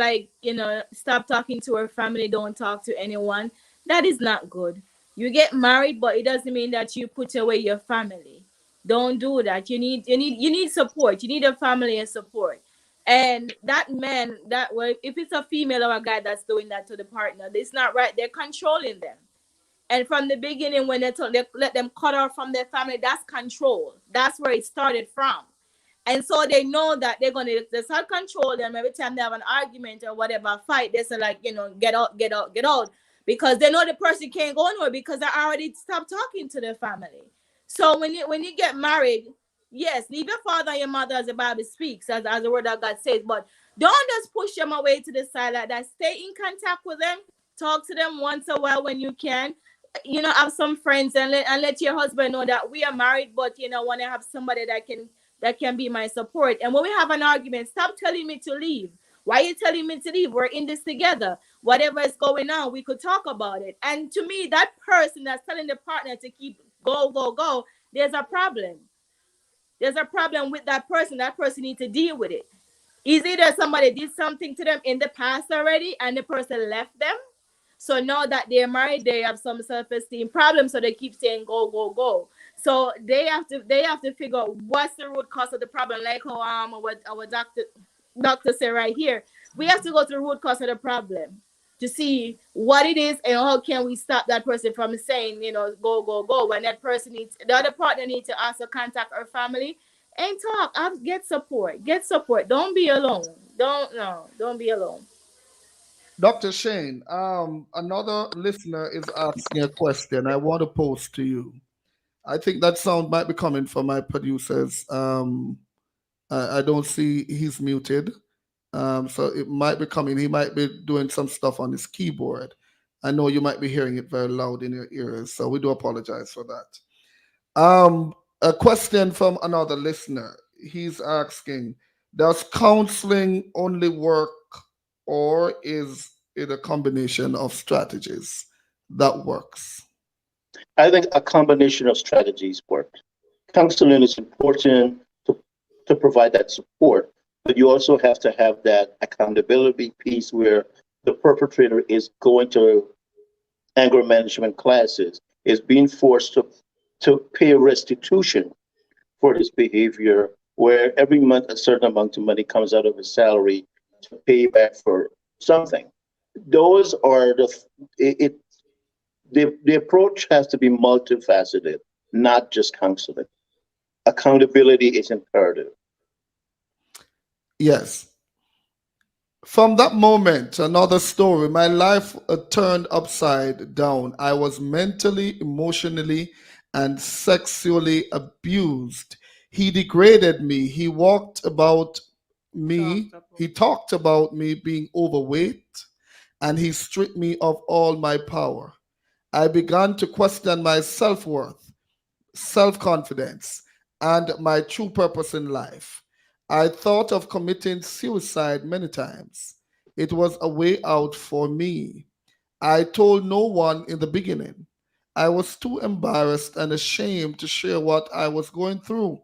stop talking to her family. Don't talk to anyone. That is not good. You get married, but it doesn't mean that you put away your family. Don't do that. You need support. You need a family and support. And that man, that well, if it's a female or a guy that's doing that to the partner, it's not right. They're controlling them. And from the beginning, when they let them cut off from their family, that's control. That's where it started from. And so they know that they're gonna just have control them every time they have an argument or whatever fight. They say like, get out, get out, get out. Because they know the person can't go anywhere because they already stopped talking to their family. So when you get married, yes, leave your father and your mother as the Bible speaks, as the word of God says, but don't just push them away to the side like that. Stay in contact with them, talk to them once a while when you can. Have some friends and let your husband know that we are married, but want to have somebody that can be my support. And when we have an argument, stop telling me to leave. Why are you telling me to leave? We're in this together. Whatever is going on, we could talk about it. And to me, that person that's telling the partner to keep go, go, go, there's a problem. There's a problem with that person. That person needs to deal with it. Is either somebody did something to them in the past already and the person left them. So now that they're married, they have some self-esteem problems. So they keep saying go, go, go. So they have to figure out what's the root cause of the problem. Like how our doctor said right here. We have to go to the root cause of the problem to see what it is and how can we stop that person from saying, go, go, go. When that person the other partner needs to also contact our family and talk. Get support. Get support. Don't be alone. Don't be alone. Dr. Shane, another listener is asking a question I want to pose to you. I think that sound might be coming from my producers. I don't see he's muted. So it might be coming. He might be doing some stuff on his keyboard. I know you might be hearing it very loud in your ears, so we do apologize for that. A question from another listener. He's asking, does counseling only work or is it a combination of strategies? that works? I think a combination of strategies work. Counseling is important to provide that support, but you also have to have that accountability piece where the perpetrator is going to anger management classes, is being forced to pay restitution for his behavior, where every month a certain amount of money comes out of his salary to pay back for something. Those are it, the approach has to be multifaceted, not just counseling. Accountability is imperative. Yes. From that moment, another story, my life turned upside down. I was mentally, emotionally, and sexually abused. He degraded me. Talked about. He talked about me being overweight, and he stripped me of all my power. I began to question my self worth, self confidence, and my true purpose in life. I thought of committing suicide many times. It was a way out for me. I told no one in the beginning. I was too embarrassed and ashamed to share what I was going through.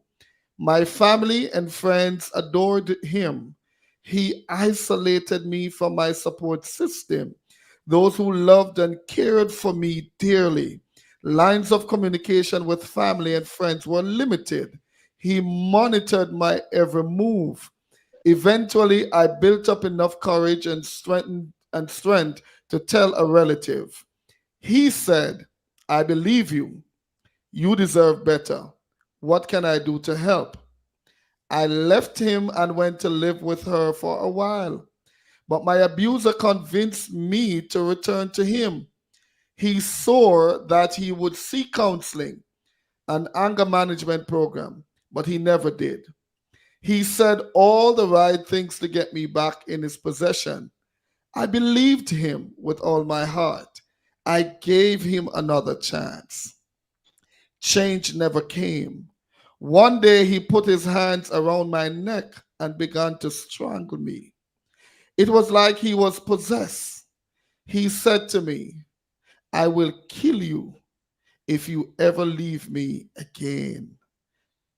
My family and friends adored him. He isolated me from my support system, those who loved and cared for me dearly. Lines of communication with family and friends were limited. He monitored my every move. Eventually, I built up enough courage and strength to tell a relative. He said, "I believe you. You deserve better. What can I do to help?" I left him and went to live with her for a while. But my abuser convinced me to return to him. He swore that he would seek counseling, an anger management program, but he never did. He said all the right things to get me back in his possession. I believed him with all my heart. I gave him another chance. Change never came. One day he put his hands around my neck and began to strangle me. It was like he was possessed. He said to me, "I will kill you if you ever leave me again."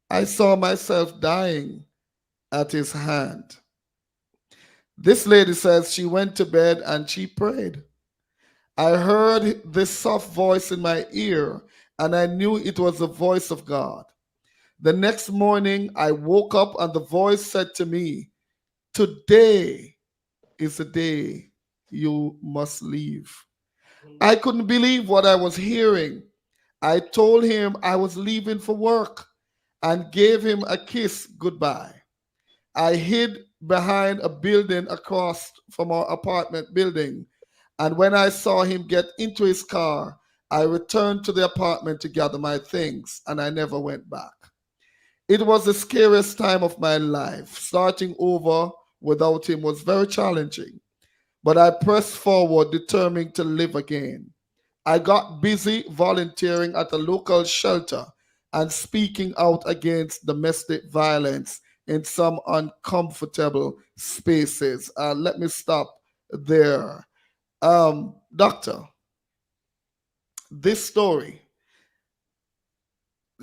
I saw myself dying at his hand. This lady says she went to bed and she prayed. I heard this soft voice in my ear and I knew it was the voice of God. The next morning, I woke up and the voice said to me, "Today is the day you must leave." I couldn't believe what I was hearing. I told him I was leaving for work and gave him a kiss goodbye. I hid behind a building across from our apartment building, and when I saw him get into his car, I returned to the apartment to gather my things, and I never went back. It was the scariest time of my life. Starting over without him was very challenging, but I pressed forward, determined to live again. I got busy volunteering at a local shelter and speaking out against domestic violence in some uncomfortable spaces. Let me stop there. Doctor, this story,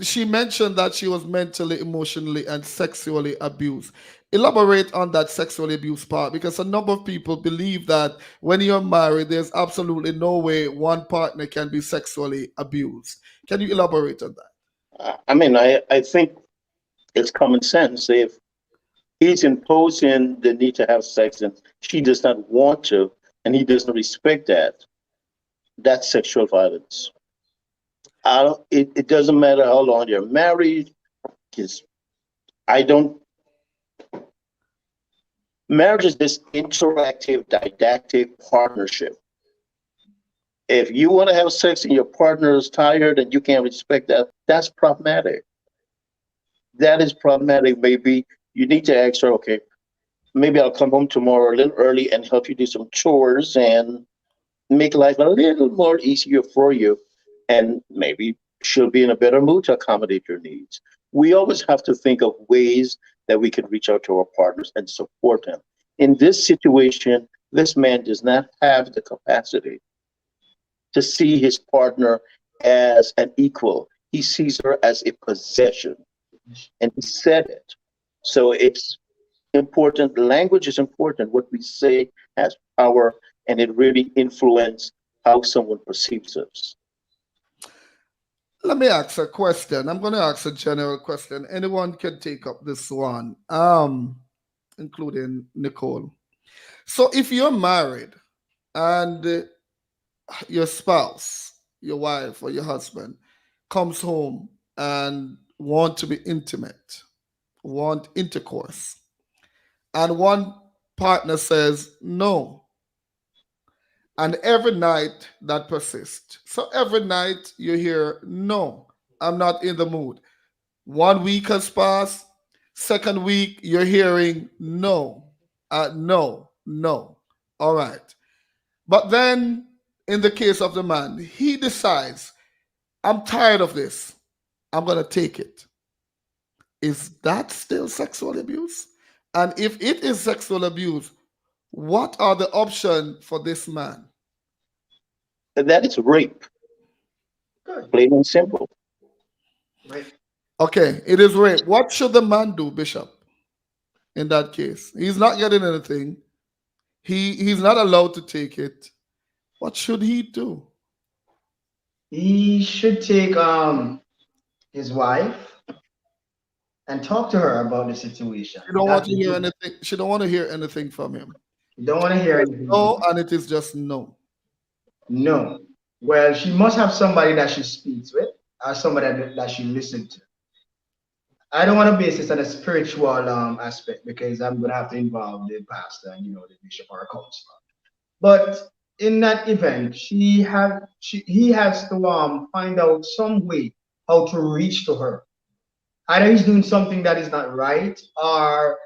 she mentioned that she was mentally, emotionally, and sexually abused. Elaborate on that sexually abuse part because a number of people believe that when you're married, there's absolutely no way one partner can be sexually abused. Can you elaborate on that? I think it's common sense. If he's imposing the need to have sex and she does not want to, and he doesn't respect that, that's sexual violence. It doesn't matter how long you're married, because I don't, marriage is this interactive, didactic partnership. If you want to have sex and your partner is tired and you can't respect that, that's problematic. That is problematic. Maybe you need to ask her, okay, maybe I'll come home tomorrow a little early and help you do some chores and make life a little more easier for you. And maybe she'll be in a better mood to accommodate your needs. We always have to think of ways that we can reach out to our partners and support them. In this situation, this man does not have the capacity to see his partner as an equal. He sees her as a possession, and he said it. So it's important. Language is important. What we say has power, and it really influences how someone perceives us. Let me ask a question. I'm going to ask a general question. Anyone can take up this one, including Nicole. So, if you're married and your spouse, your wife or your husband, comes home and want to be intimate, want intercourse, and one partner says no, and every night that persists. So every night you hear no, I'm not in the mood. 1 week has passed. Second week you're hearing no, no, no. All right. But then in the case of the man, he decides, I'm tired of this. I'm going to take it. Is that still sexual abuse? And if it is sexual abuse, what are the options for this man? And that is rape, Good. plain and simple. Right. Okay, it is rape. What should the man do, Bishop, in that case? He's not getting anything. He's not allowed to take it. What should he do? He should take his wife and talk to her about the situation. She don't want That's to the hear key. anything. She don't want to hear anything from him. You don't want to hear anything from No, her. and it is just no. No. Well, she must have somebody that she speaks with, or somebody that she listens to. I don't want to base this on a spiritual aspect because I'm gonna have to involve the pastor and the bishop or a counselor. But in that event, he has to find out some way how to reach to her. Either he's doing something that is not right, or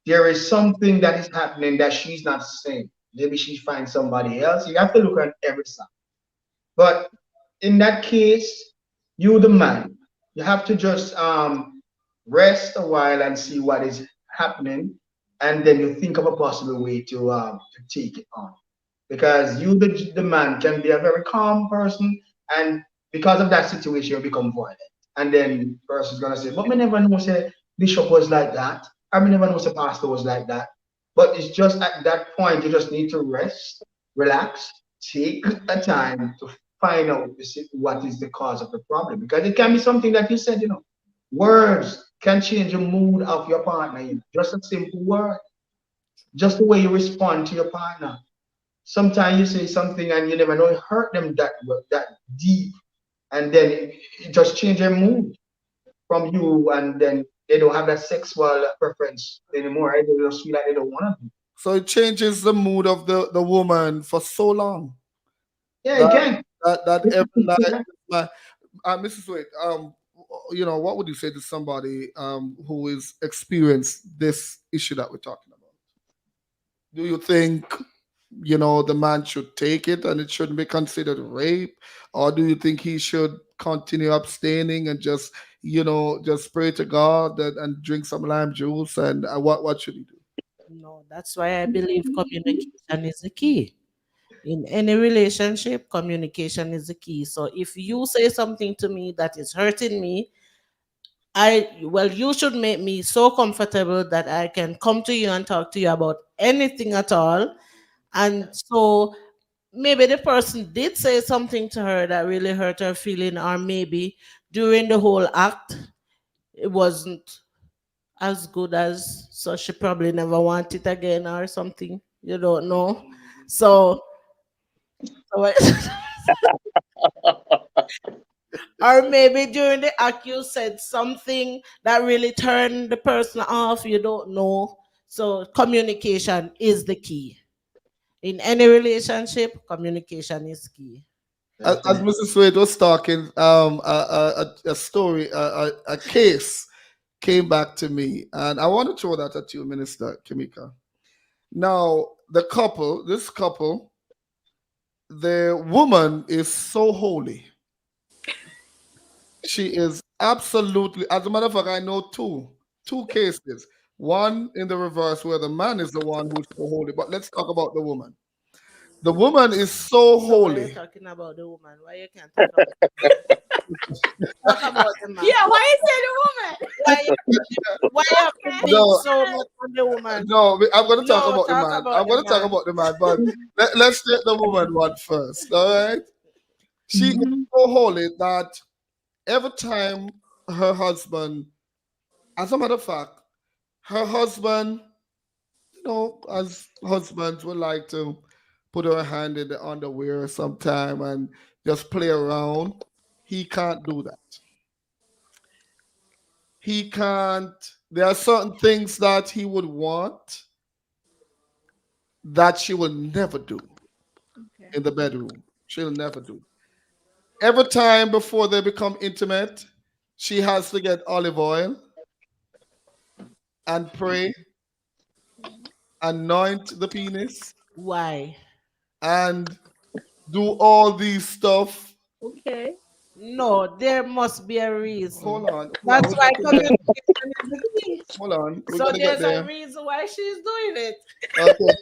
there is something that is happening that she's not saying. Maybe she finds somebody else. You have to look at every side. But in that case, you the man, you have to just rest a while and see what is happening, and then you think of a possible way to take it on. Because you the man can be a very calm person, and because of that situation you become violent. And then person's gonna say, but me never know say bishop was like that. I me never know say pastor was like that. But it's just at that point you just need to rest, relax, take a time to find out what is the cause of the problem. Because it can be something that you said, words can change the mood of your partner. Just a simple word, just the way you respond to your partner. Sometimes you say something and you never know it hurt them that deep, and then it just change their mood from you, and then they don't have that sexual preference anymore. Right? They just feel like they don't want to. So it changes the mood of the woman for so long Yeah, you that can. that every night, my, Mrs. Wade, what would you say to somebody who is experienced this issue that we're talking about? Do you think the man should take it and it shouldn't be considered rape, or do you think he should continue abstaining and just pray to God and drink some lime juice, and what should he do? No, that's why I believe communication is the key. In any relationship, communication is the key. So if you say something to me that is hurting me, you should make me so comfortable that I can come to you and talk to you about anything at all. And so maybe the person did say something to her that really hurt her feeling, or maybe during the whole act it wasn't as good as, so she probably never want it again or something. You don't know. So, so or maybe during the act you said something that really turned the person off. You don't know. So communication is the key. In any relationship, communication is key. As Definitely. Mrs. Wade was talking, a story, a case came back to me, and I want to throw that at you, Minister Kimika. Now, this couple, the woman is so holy. She is absolutely, as a matter of fact, I know two cases. One in the reverse where the man is the one who's so holy. But let's talk about the woman. The woman is so So why you holy. talking about the woman? Why you can't talk about talk about the man? Yeah, why you say the woman? Why you have to Okay. lean No, so much on the woman? no, I'm going to talk No, about the talk man. about I'm the going to talk man. about the man, but let's take the woman one first. All right. She is Mhm. so holy that every time her husband, as a matter of fact, her husband, as husbands would like to put her hand in the underwear sometime and just play around, he can't do that. He can't. There are certain things that he would want that she will never do Okay. in the bedroom. She'll never do. Every time before they become intimate, she has to get olive oil and pray, anoint the penis, Why? and do all these stuff. Okay. No, there must be a reason. Hold on, That's we're why getting there. communication is the key. Hold on, we're So gonna get there's a there. reason why she's doing it. Okay.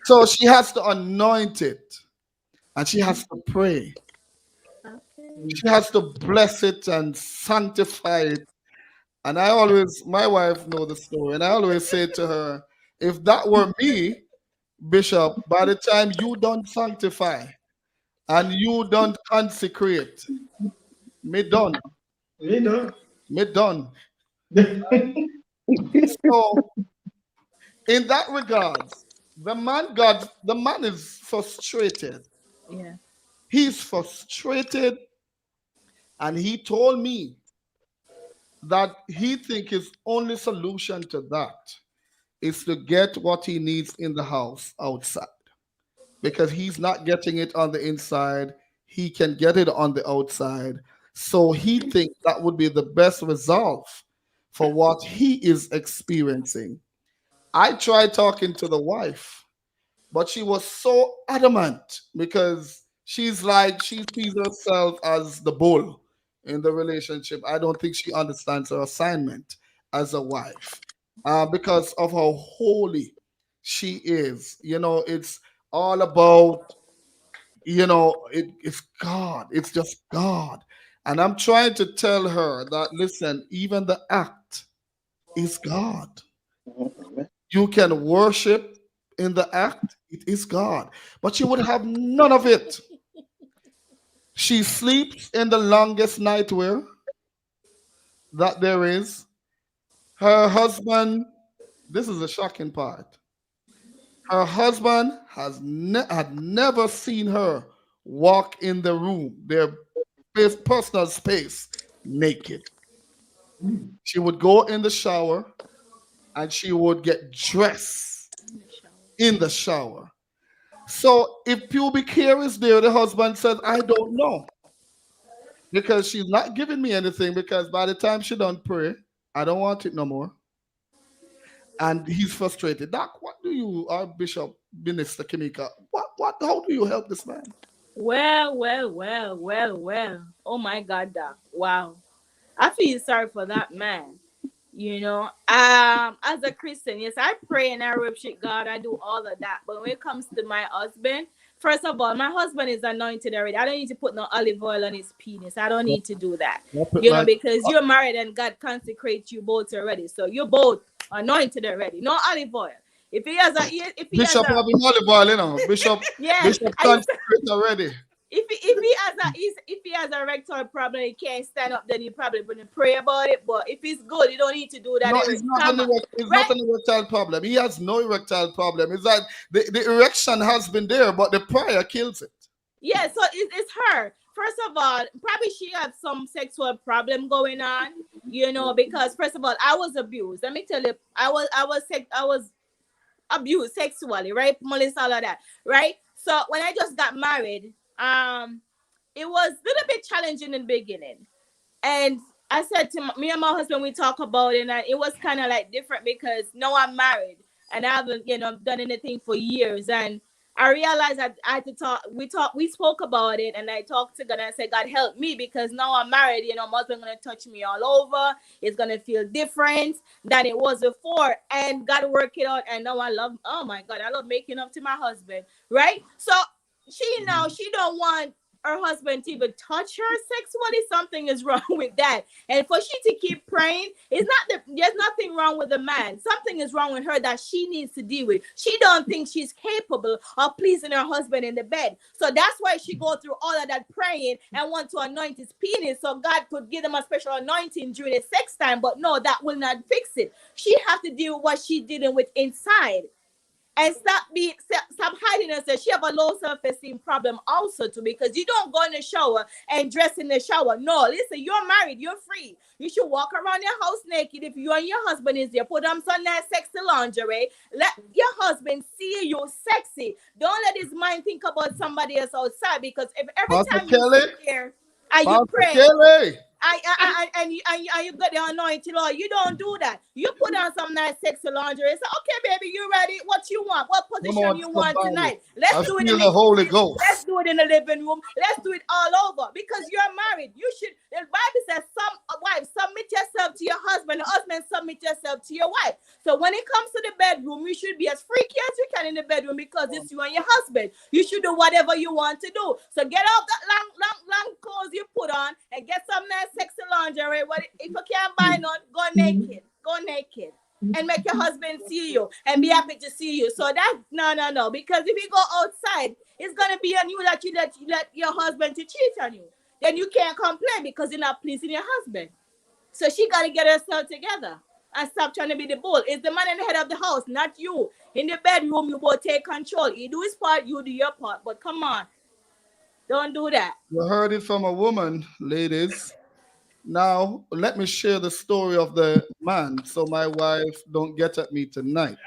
So she has to anoint it and she has to pray. Okay. She has to bless it and sanctify it. And my wife know the story, and I always say to her, if that were me, Bishop, by the time you don't sanctify and you don't consecrate, me done, You know. me done. So in that regards, the man is frustrated. Yeah. He's frustrated, and he told me that he think his only solution to that is to get what he needs in the house outside, because he's not getting it on the inside. He can get it on the outside. So he thinks that would be the best resolve for what he is experiencing. I tried talking to the wife, but she was so adamant because she's like, she sees herself as the bull in the relationship. I don't think she understands her assignment as a wife, because of how holy she is. It's all about, it's God. It's just God. And I'm trying to tell her that, listen, even the act is God. Mhm. You can worship in the act, it is God. But she would have none of it. She sleeps in the longest nightwear that there is. Her husband, this is a shocking part. Her husband had never seen her walk in the room, their personal space, naked. She would go in the shower and she would get dressed in the shower. So if pubic hair is there, the husband says, I don't know. Because she's not giving me anything, because by the time she done pray, I don't want it no more. And he's frustrated. Doc, what do you, our Bishop Minister Kimika, how do you help this man? Well, well, well, well, well. Oh my God, Doc. Wow. I feel sorry for that man. As a Christian, yes, I pray and I worship God. I do all of that. But when it comes to my husband, first of all, my husband is anointed already. I don't need to put no olive oil on his penis. I don't need to do that. Drop it like, Because you're married and God consecrates you both already. So you're both anointed already. No olive oil. If he has Bishop a having olive oil, yes, Bishop I used to, consecrate already. if he has a rectal problem, he can't stand up. Then he probably gonna pray about it. But if he's good, you don't need to do that No, every time, it's not right? an erectile problem. He has no erectile problem. It's that the erection has been there, but the prayer kills it. Yeah, so it's her. First of all, probably she had some sexual problem going on, because first of all, I was abused. Let me tell you, I was abused sexually, right? Molest, all of that, right? So when I just got married, it was a little bit challenging in the beginning. And I said to me and my husband, we talk about it, and it was kind of like different because now I'm married and I haven't, done anything for years. And I realized that I had to talk. We spoke about it, and I talked to God and I said, God, help me, because now I'm married. You know, my husband gonna touch me all over. It's gonna feel different than it was before, and God work it out. And now I love. Oh my God, I love making up to my husband. Right? So she don't want her husband to even touch her sexually. Something is wrong with that. And for she to keep praying, there's nothing wrong with the man. Something is wrong with her that she needs to deal with. She don't think she's capable of pleasing her husband in the bed. So that's why she go through all of that praying and want to anoint his penis so God could give them a special anointing during the sex time. But no, that will not fix it. She have to deal with what she's dealing with inside. And stop hiding herself. She have a low self-esteem problem also too, because you don't go in the shower and dress in the shower. No, listen, you're married, you're free. You should walk around your house naked. If you and your husband is there, put on some nice sexy lingerie. Let your husband see you sexy. Don't let his mind think about somebody else outside, because if every Pastor time you Kelly, sit there and you Pastor pray, Kelly. and you got the anointing oil. You don't do that. You put on some nice sexy lingerie. Say, okay, baby, you ready? What you want? What Come position on, you want somebody. tonight? Let's I do it in feel the the Holy kitchen. Let's Ghost. do it in the living room. Let's do it all over, because you're married. You should. The Bible says, some wives submit yourself to your husband. The husband submit yourself to your wife. So when it comes to the bedroom, you should be as freaky as you can in the bedroom, because it's you and your husband. You should do whatever you want to do. So get off that long clothes you put on and get some nice sexy lingerie. If you can't buy none, go naked. Go naked. And make your husband see you and be happy to see you. So that no. Because if you go outside, it's gonna be on you that you let your husband to cheat on you. Then you can't complain because you're not pleasing your husband. So she gotta get herself together and stop trying to be the bull. It's the man in the head of the house, not you. In the bedroom, you both take control. He do his part, you do your part. But come on, don't do that. You heard it from a woman, ladies. Now, let me share the story of the man so my wife don't get at me tonight.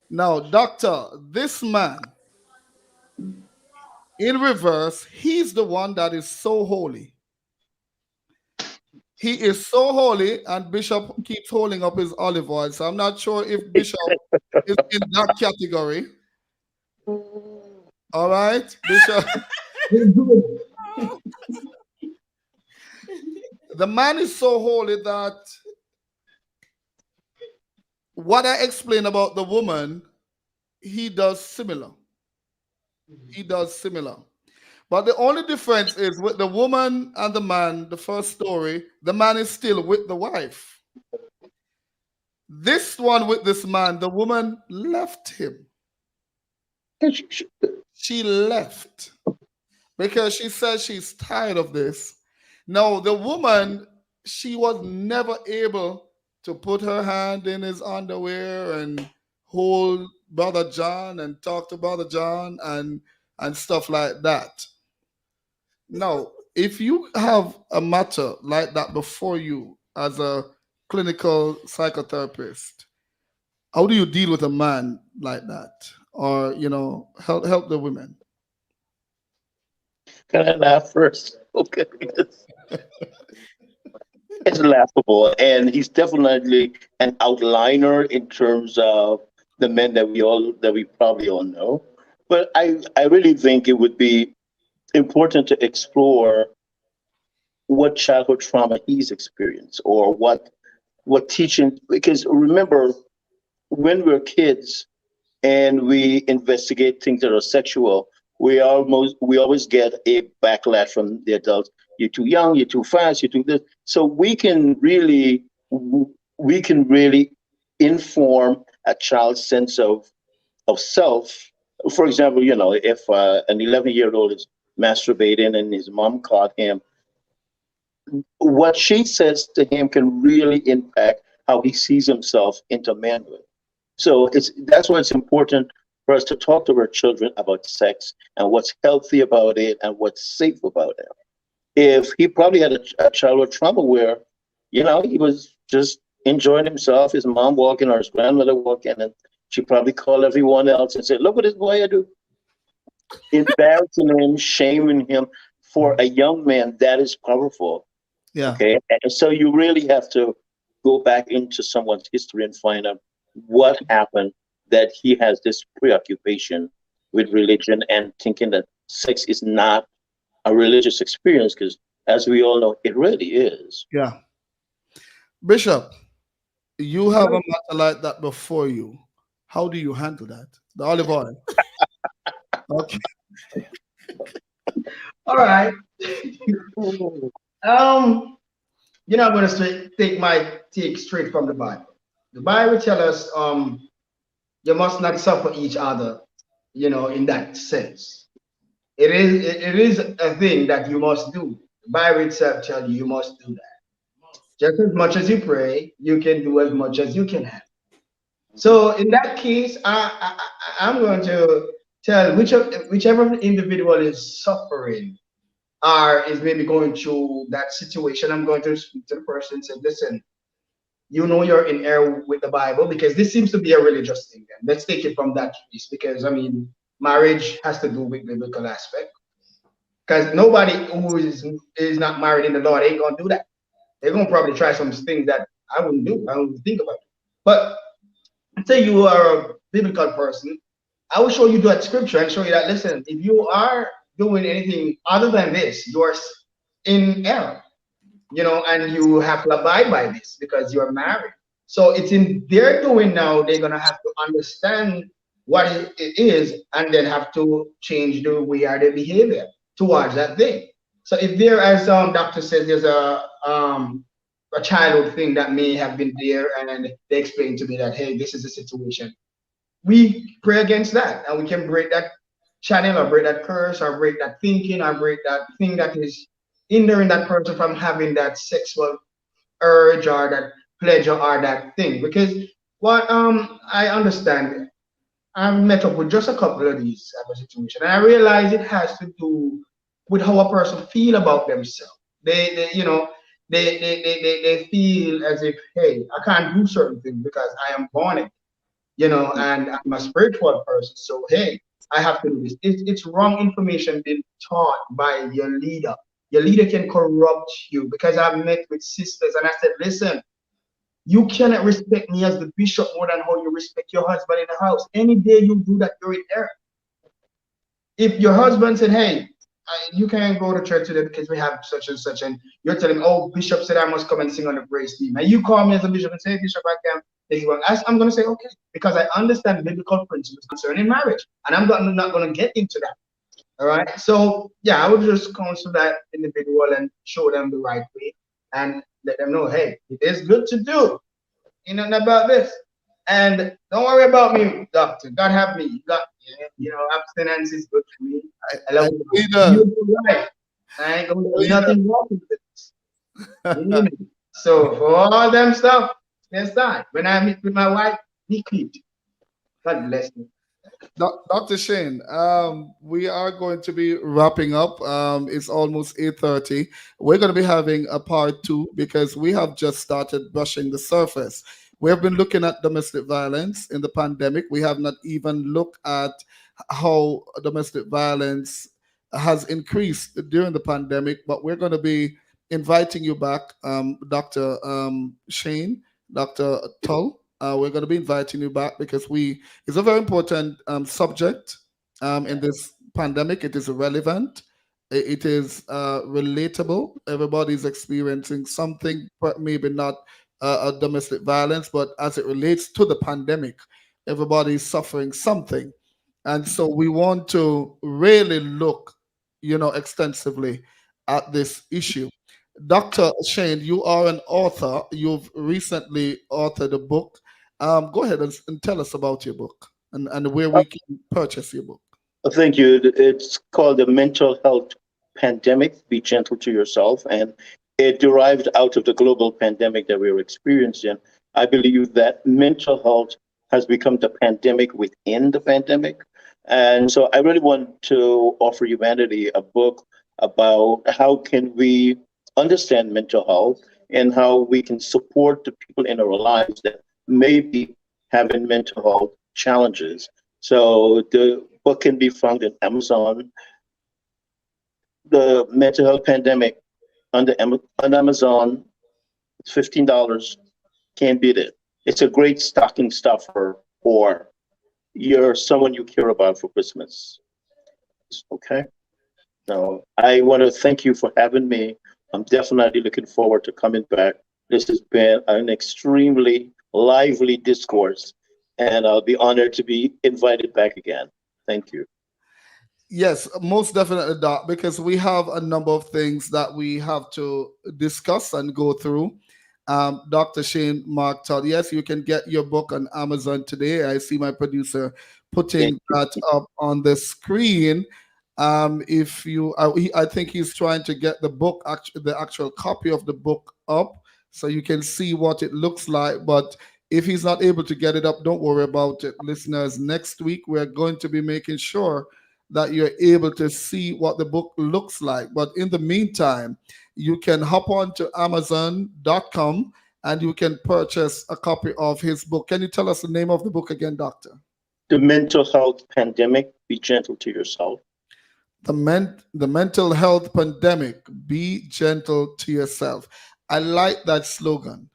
Now, doctor, this man, in reverse, he's the one that is so holy. He is so holy, and Bishop keeps holding up his olive oil. So I'm not sure if Bishop is in that category. All right, Bishop. The man is so holy that what I explained about the woman, he does similar. He does similar. But the only difference is with the woman and the man, the first story, the man is still with the wife. This one with this man, the woman left him. She left because she says she's tired of this. Now, the woman, she was never able to put her hand in his underwear and hold Brother John and talk to Brother John and stuff like that. Now, if you have a matter like that before you as a clinical psychotherapist, how do you deal with a man like that? Or, help the women? Can I laugh first? Okay. It's laughable. And he's definitely an outliner in terms of the men that we probably all know. But I really think it would be important to explore what childhood trauma he's experienced, or what teaching, because remember, when we're kids and we investigate things that are sexual, we always get a backlash from the adults. You're too young, you're too fast, you're too this. So we can really inform a child's sense of self. For example, if an 11-year-old is masturbating and his mom caught him, what she says to him can really impact how he sees himself into manhood. So that's why it's important for us to talk to our children about sex and what's healthy about it and what's safe about it. If he probably had a childhood trauma where, he was just enjoying himself, his mom walking or his grandmother walking, and she probably called everyone else and said, "Look what this boy I do." Embarrassing him, shaming him. For a young man, that is powerful. Yeah. Okay. And so you really have to go back into someone's history and find out what happened that he has this preoccupation with religion and thinking that sex is not a religious experience, because as we all know, it really is. Yeah. Bishop, you have a matter like that before you. How do you handle that? The olive oil. Okay. All right. Um, I'm going to take my take straight from the Bible. The Bible tells us, you must not suffer each other, in that sense. It is a thing that you must do. The Bible itself tells you must do that. Just as much as you pray, you can do as much as you can have. So in that case, I'm going to tell whichever individual is suffering or is maybe going through that situation, I'm going to speak to the person and say, listen, you're in error with the Bible, because this seems to be a religious thing. Then let's take it from that piece, because I mean, marriage has to do with biblical aspect. Because nobody who is not married in the Lord ain't gonna do that. They're gonna probably try some things that I wouldn't do. I wouldn't think about it. But say you are a biblical person, I will show you that scripture and show you that, listen, if you are doing anything other than this, you're in error, and you have to abide by this because you're married. So it's in their doing now, they're going to have to understand what it is and then have to change the way or their behavior towards that thing. So if there, as doctor said, there's a childhood thing that may have been there, and they explain to me that, hey, this is the situation, we pray against that, and we can break that channel or break that curse or break that thinking or break that thing that is hindering that person from having that sexual urge or that pleasure or that thing. Because what I understand, I've met up with just a couple of these type of situations, and I realize it has to do with how a person feel about themselves. They feel as if, hey, I can't do certain things because I am born it, and I'm a spiritual person. So, hey, I have to do this. It's wrong information being taught by your leader. Your leader can corrupt you, because I've met with sisters and I said, listen, you cannot respect me as the bishop more than how you respect your husband in the house. Any day you do that, you're in error. If your husband said, hey, you can't go to church today because we have such and such, and you're telling me, oh, bishop said I must come and sing on the praise team, and you call me as a bishop and say, hey, bishop, I can't take you on. I'm going to say, okay, because I understand biblical principles concerning marriage, and I'm not going to get into that. All right. So, yeah, I would just counsel that individual and show them the right way and let them know, hey, it is good to do. About this. And don't worry about me, doctor. God have me. Abstinence is good for me. I love beautiful life. I ain't gonna do nothing wrong with this. You know me? So for all them stuff, next time when I meet with my wife, be clean. God bless me. Dr. Shane, we are going to be wrapping up. It's almost 8:30. We're going to be having a part two because we have just started brushing the surface. We have been looking at domestic violence in the pandemic. We have not even looked at how domestic violence has increased during the pandemic, but we're going to be inviting you back, Dr. Shane, Dr. Tull. We're going to be inviting you back because it's a very important subject in this pandemic. It is relevant. It is relatable. Everybody's experiencing something, but maybe not a domestic violence, but as it relates to the pandemic, everybody's suffering something. And so we want to really look, extensively at this issue. Dr. Shane, you are an author. You've recently authored a book. Go ahead and tell us about your book and where we can purchase your book. Thank you. It's called the Mental Health Pandemic. Be gentle to yourself, and it derived out of the global pandemic that we're experiencing. I believe that mental health has become the pandemic within the pandemic. And so I really want to offer humanity a book about how can we understand mental health and how we can support the people in our lives that may be having mental health challenges. So the book can be found in Amazon. The Mental Health Pandemic on Amazon, it's $15. Can't beat it. It's a great stocking stuffer for your someone you care about for Christmas. Okay. No, I want to thank you for having me. I'm definitely looking forward to coming back. This has been an extremely lively discourse, and I'll be honored to be invited back again. Thank you. Yes, most definitely, Doc, because we have a number of things that we have to discuss and go through. Dr. Shane Mark Todd, yes, you can get your book on Amazon today. I see my producer Thank putting you. that up on the screen. If you, I think he's trying to get the book, the actual copy of the book up, so you can see what it looks like. But if he's not able to get it up, don't worry about it, listeners. Next week we're going to be making sure that you're able to see what the book looks like. But in the meantime, you can hop on to Amazon.com and you can purchase a copy of his book. Can you tell us the name of the book again, Doctor? The mental health pandemic. Be gentle to yourself. The mental health pandemic. Be gentle to yourself. I like that slogan.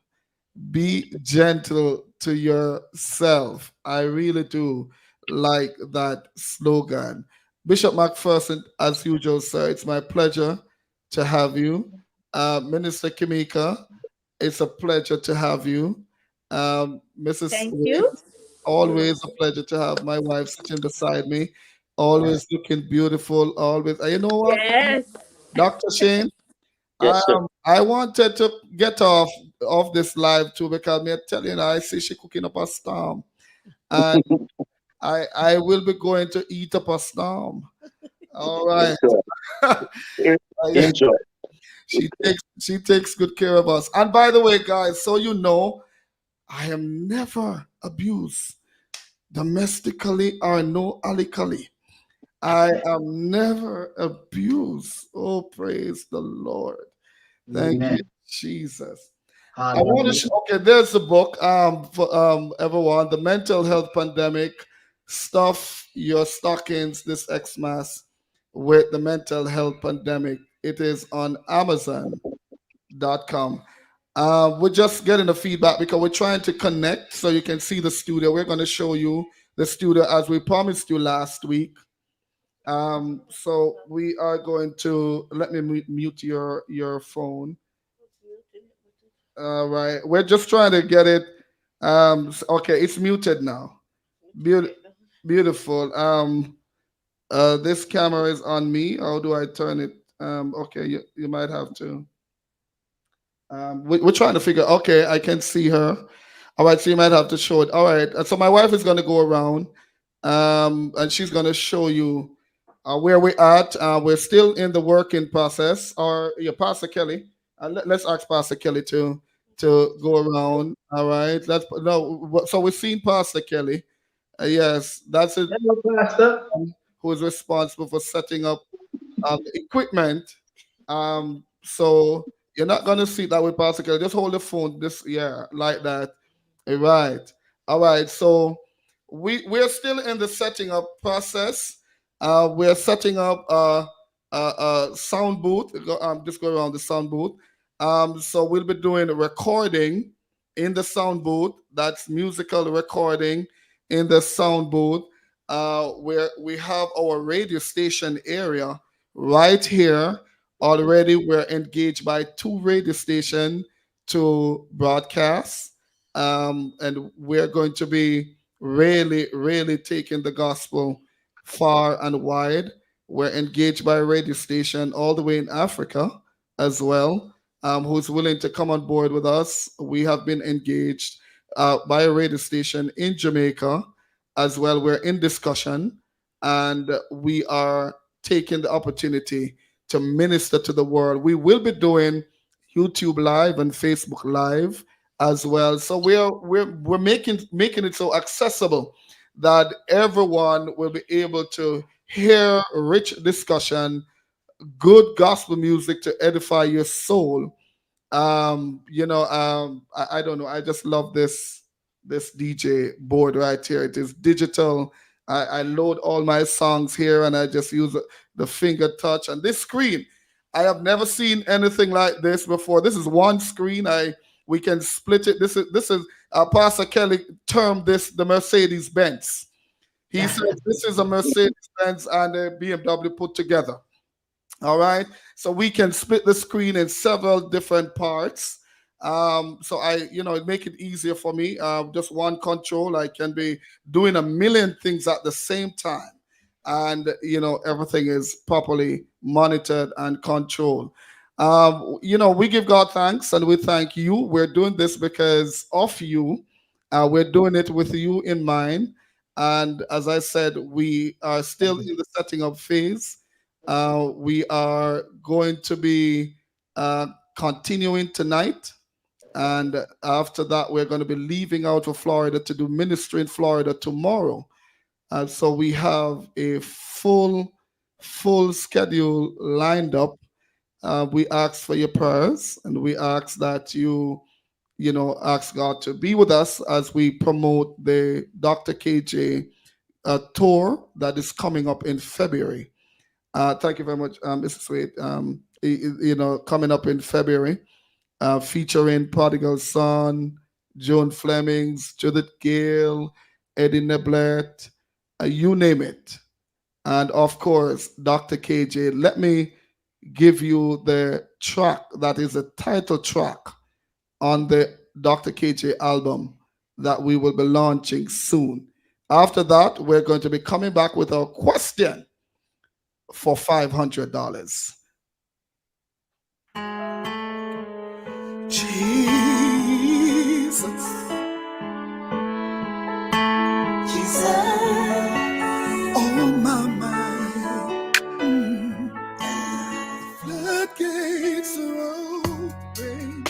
Be gentle to yourself. I really do like that slogan. Bishop McPherson, as usual, sir, it's my pleasure to have you. Minister Kimika, it's a pleasure to have you. Mrs. Thank Wade, you. always a pleasure to have my wife sitting beside me. Always looking beautiful. Always. And you know what, Yes. Dr. Shane? Yes, sir. I wanted to get off this live too because me tell you, I see she cooking up a storm, and I will be going to eat up a storm. All right. Enjoy. Enjoy. She takes good care of us. And by the way, guys, so you know, I am never abused domestically or no alically. I am never abused. Oh, praise the Lord. Thank you, Amen. Jesus. I want to. Hallelujah. Okay, there's the book. For everyone, the mental health pandemic. Stuff your stockings this Xmas with the mental health pandemic. It is on Amazon.com. We're just getting the feedback because we're trying to connect so you can see the studio. We're going to show you the studio as we promised you last week. So we are going to let me mute your phone. All right, we're just trying to get it. Okay, it's muted now. Beautiful, beautiful. This camera is on me. How do I turn it? Okay, you might have to. We're trying to figure. Okay, I can see her. All right, so you might have to show it. All right, so my wife is going to go around, and she's going to show you where we're at. We're still in the working process. Or yeah, Pastor Kelly. Let's ask Pastor Kelly to go around. All right. Let's no. So we've seen Pastor Kelly. Yes, that's it. Hello, Pastor. Who is responsible for setting up the equipment. So you're not gonna see that with Pastor Kelly. Just hold the phone. This yeah, like that. All right. All right. So we're still in the setting up process. We're setting up a sound booth. Just go around the sound booth. So we'll be doing a recording in the sound booth. That's musical recording in the sound booth. Where we have our radio station area right here. Already, we're engaged by two radio stations to broadcast, and we're going to be really, really taking the gospel far and wide. We're engaged by a radio station all the way in Africa as well, who's willing to come on board with us. We have been engaged by a radio station in Jamaica as well. We're in discussion and we are taking the opportunity to minister to the world. We will be doing YouTube Live and Facebook Live as well. So we're making it so accessible that everyone will be able to hear rich discussion, good gospel music to edify your soul. I don't know. I just love this DJ board right here. It is digital. I load all my songs here and I just use the finger touch and this screen. I have never seen anything like this before. This is one screen. We can split it. This is Pastor Kelly termed this the Mercedes Benz. He said this is a Mercedes-Benz and a BMW put together. All right. So we can split the screen in several different parts. So it make it easier for me. Just one control. I can be doing a million things at the same time. And, everything is properly monitored and controlled. We give God thanks and we thank you. We're doing this because of you. We're doing it with you in mind. And as I said, we are still in the setting up phase. We are going to be continuing tonight. And after that, we're going to be leaving out of Florida to do ministry in Florida tomorrow. So we have a full schedule lined up. We ask for your prayers and we ask that ask God to be with us as we promote the Dr. KJ tour that is coming up in February. Thank you very much, Mr. Sweet. Coming up in February, featuring Prodigal Son, Joan Flemings, Judith Gale, Eddie Neblett, you name it. And of course, Dr. KJ. Let me give you the track that is the title track on the Dr. KJ album that we will be launching soon. After that, we're going to be coming back with a question for $500. Jesus, oh my mind, floodgates are open,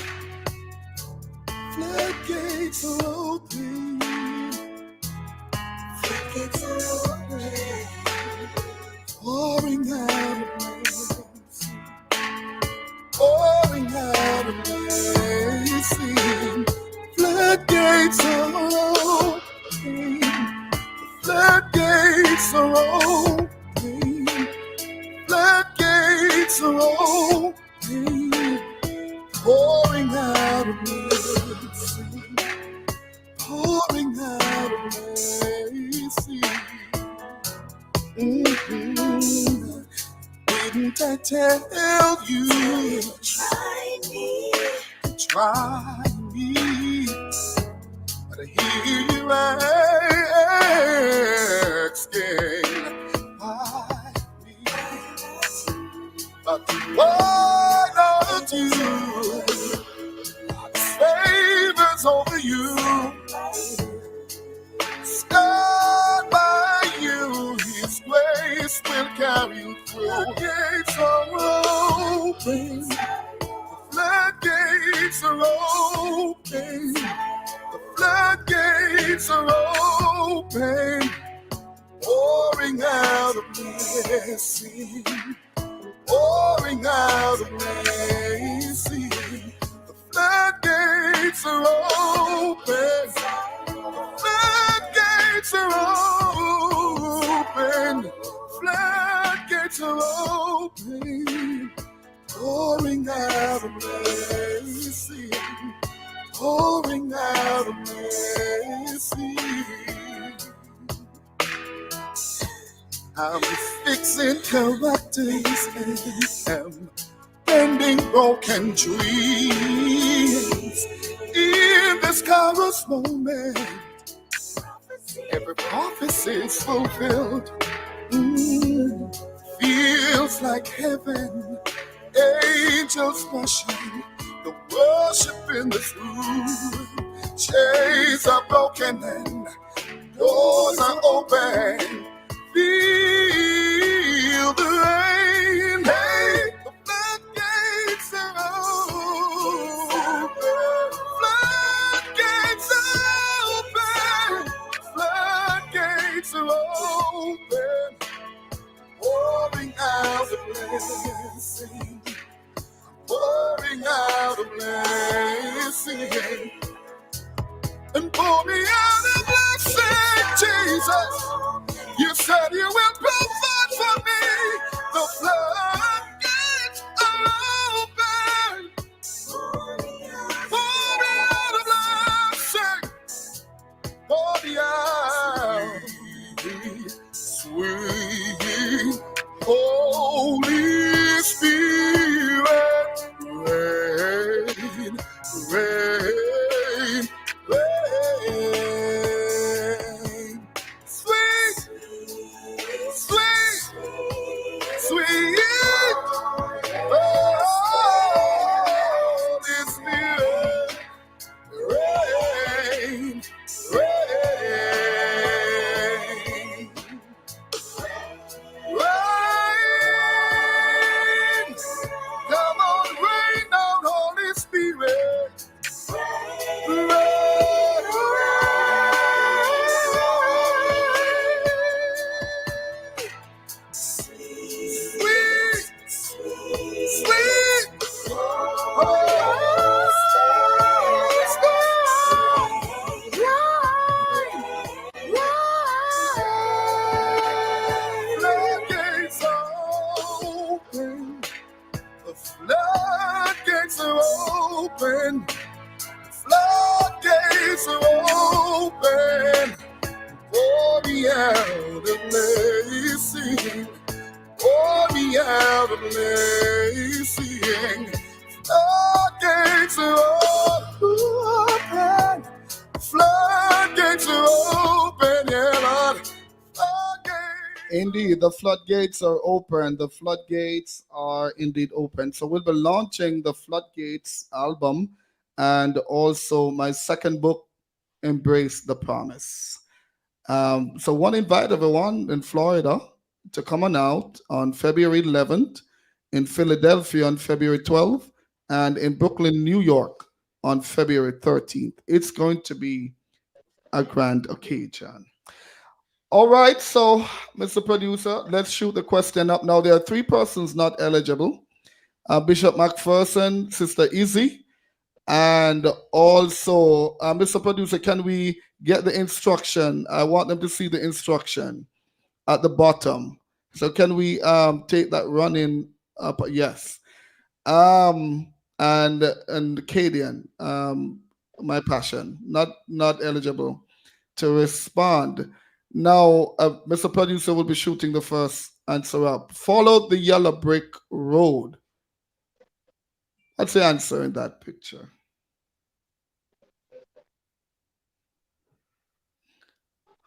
floodgates are open, floodgates are open, pouring out of mercy, pouring out of mercy, floodgates are open, floodgates are open, floodgates are open, pouring out of mercy, pouring out of mercy. Didn't I tell you to try me? But here I asking why me? But why not you? Favors over you. Stand by you. His grace will carry you through. Gates are open. Floodgates are open. The floodgates are open. Pouring out of blessing. Pouring out of mercy. The floodgates are open. Floodgates are open. Floodgates are open. Pouring out of mercy. Pouring out of mercy. I'm fixing characters and am bending broken dreams. In this Kairos moment, every prophecy is fulfilled. Feels like heaven, angels rushing, the worship in this room. Chains are broken and doors are open. Feel the rain, hey, the floodgates are open, floodgates are open, pouring out a blessing, pouring out a blessing, and pour me out a blessing, Jesus. You said you will provide for me. The floodgates are open. Pour me out a blessing. Pour me out. Rain, come on, rain down, Holy Spirit. Sweet, sweet, floodgates are open. The floodgates are open. Floodgates are open. Pour me out of blazing. Pour me out of blazing. Floodgates are open. Floodgates are open, yeah, Lord. Indeed, the floodgates are open. The floodgates are indeed open. So we'll be launching the Floodgates album and also my second book, Embrace the Promise. So want to invite everyone in Florida to come on out on February 11th, in Philadelphia on February 12th, and in Brooklyn, New York on February 13th. It's going to be a grand occasion. All right, so Mr. Producer, let's shoot the question up. Now, there are 3 persons not eligible. Bishop McPherson, Sister Izzy, and also, Mr. Producer, can we get the instruction? I want them to see the instruction at the bottom. So can we take that running up? Yes. And Cadian, my passion, not eligible to respond. Now, Mr. Producer will be shooting the first answer up. Follow the yellow brick road. What's the answer in that picture?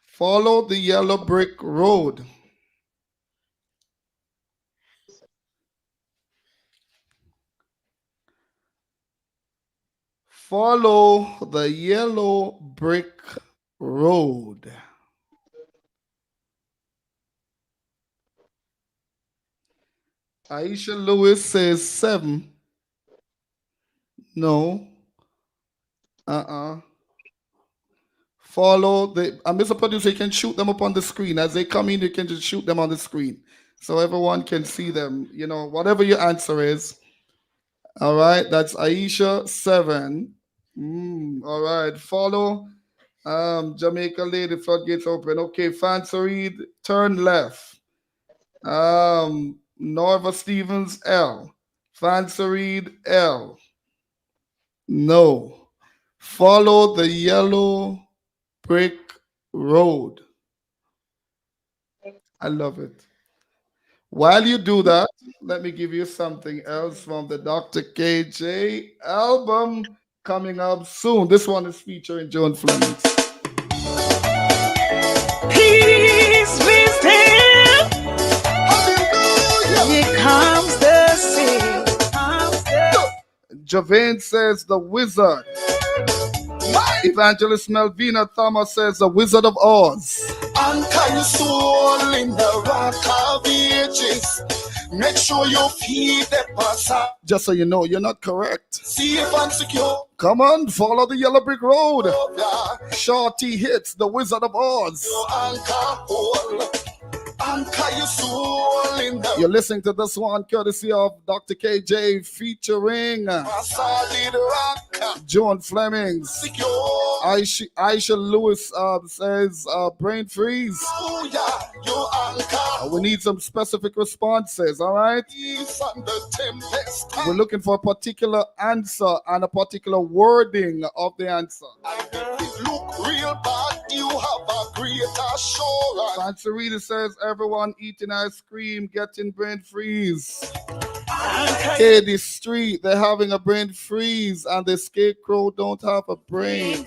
Follow the yellow brick road. Follow the yellow brick road. Aisha Lewis says 7. No. Follow the. Mr. Producer, you can shoot them up on the screen. As they come in, you can just shoot them on the screen. So everyone can see them. You know, whatever your answer is. All right. That's Aisha 7. All right. Follow Jamaica Lady, floodgates open. Okay. Fancy Reed, turn left. Norva Stevens, L. Fancy Reed, L. No. Follow the yellow brick road. I love it. While you do that, let me give you something else from the Dr. KJ album coming up soon. This one is featuring Joan Flemings. Peace be still. Here comes the sea. Javane says the wizard. Evangelist Melvina Thomas says the Wizard of Oz. Anchor your soul in the rock of ages. Make sure your feet that pass up. Just so you know, you're not correct. Safe and secure. Come on, follow the yellow brick road. Shorty hits the Wizard of Oz. Your anchor hole. Anchor your soul in the You're listening to this one courtesy of Dr. KJ featuring solid rock. Joan Flemings. Secure. Aisha Lewis says brain freeze. Your anchor. We need some specific responses, all right? We're looking for a particular answer and a particular wording of the answer. It look real bad, you have a great assurance. Fancy Reader says everyone eating ice cream, getting brain freeze. Katie Street, they're having a brain freeze and the scarecrow don't have a brain.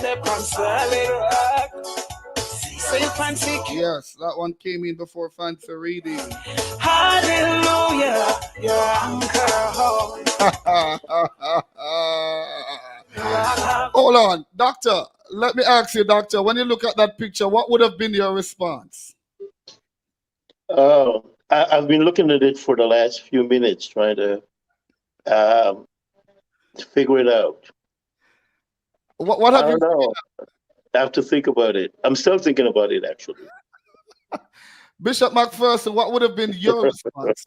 Yes, that one came in before Fancy Reading. Hallelujah, your anchor home. Hold on, Doctor. let me ask you, Doctor, when you look at that picture, what would have been your response? I've been looking at it for the last few minutes, trying to figure it out. What I have you? don't know. I have to think about it. I'm still thinking about it, actually. Bishop McPherson, what would have been your response?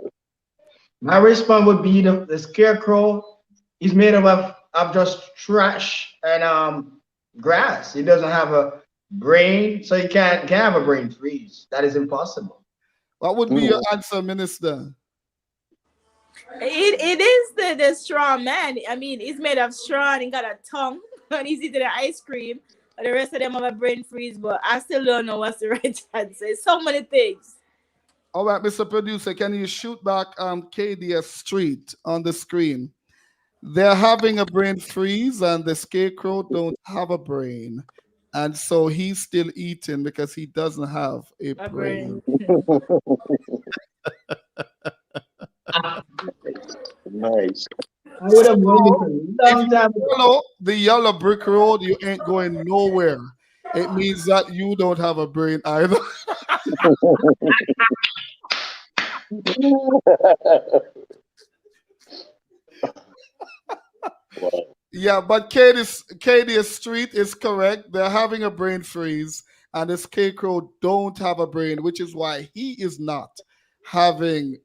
My response would be the scarecrow is made of just trash and grass. He doesn't have a brain, so he can't have a brain freeze. That is impossible. What would be your answer, Minister? It is the straw man. I mean, he's made of straw and he got a tongue and he's eating the ice cream. And the rest of them have a brain freeze, but I still don't know what's the right answer. So many things. All right, Mr. Producer, can you shoot back KDS Street on the screen? They're having a brain freeze and the scarecrow don't have a brain. And so he's still eating because he doesn't have a brain. Nice. I would have waited a long time. Follow the yellow brick road, you ain't going nowhere. It means that you don't have a brain either. Wow. Yeah, but Katie's Street is correct. They're having a brain freeze, and the scarecrow don't have a brain, which is why he is not having.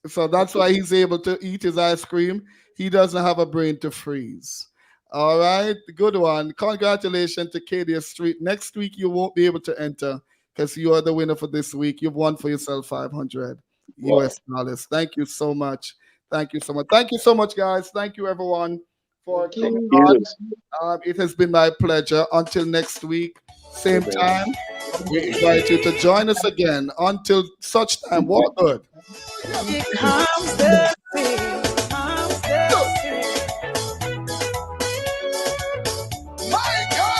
So that's why he's able to eat his ice cream. He doesn't have a brain to freeze. All right, good one. Congratulations to Katie Street. Next week you won't be able to enter because you are the winner for this week. You've won for yourself 500 US dollars. Thank you so much. Thank you so much. Thank you so much, guys. Thank you, everyone, for coming on. It has been my pleasure. Until next week, same time, we invite you to join us again. Until such time, what good? Here comes the thing. My God!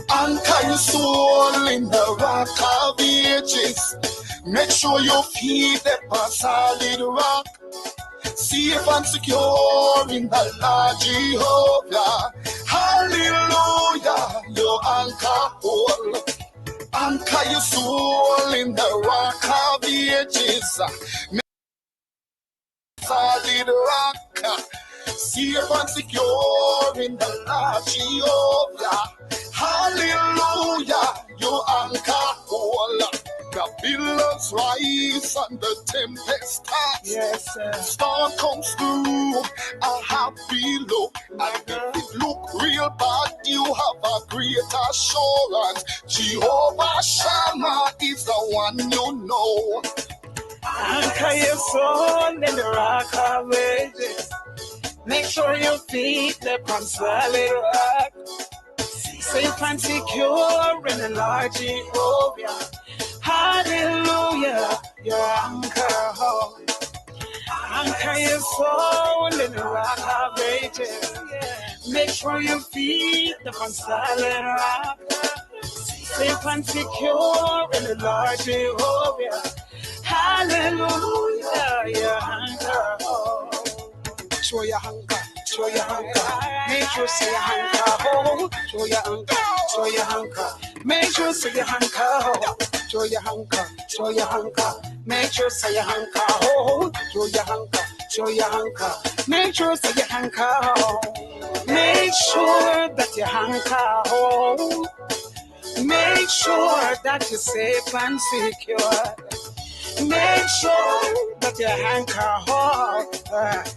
Anchor your soul in the rock of ages. Make sure your feet are solid rock. Safe and secure in the Lord Jehovah. Hallelujah, your anchor hold. Anchor your soul in the rock of ages. Solid rock. Safe and secure in the Lord Jehovah. Hallelujah, your anchor hold. The billows rise and the tempest starts. Yes, sir. Storm comes through, a happy look. And if it look real bad, you have a great assurance. Jehovah Shammah is the one you know. Anchor your soul in the rock of ages. Make sure your feet lip on solid rock. Safe and secure in the Lord Jehovah. Hallelujah, your anchor hold. Anchor your soul in the rock of ages. Make sure your feet upon solid rock. Safe and secure in the Lord Jehovah. Hallelujah, your anchor hold. Show your anchor. Show your anchor. Make sure say your anchor hold. Show your anchor. Show your anchor. Make sure say your anchor hold. Show your anchor. Show your anchor. Make sure say your anchor hold. Show your anchor. Show your anchor. Make sure say your anchor hold. Make sure that your anchor hold. Make sure that you're safe and secure. Make sure that your anchor hold.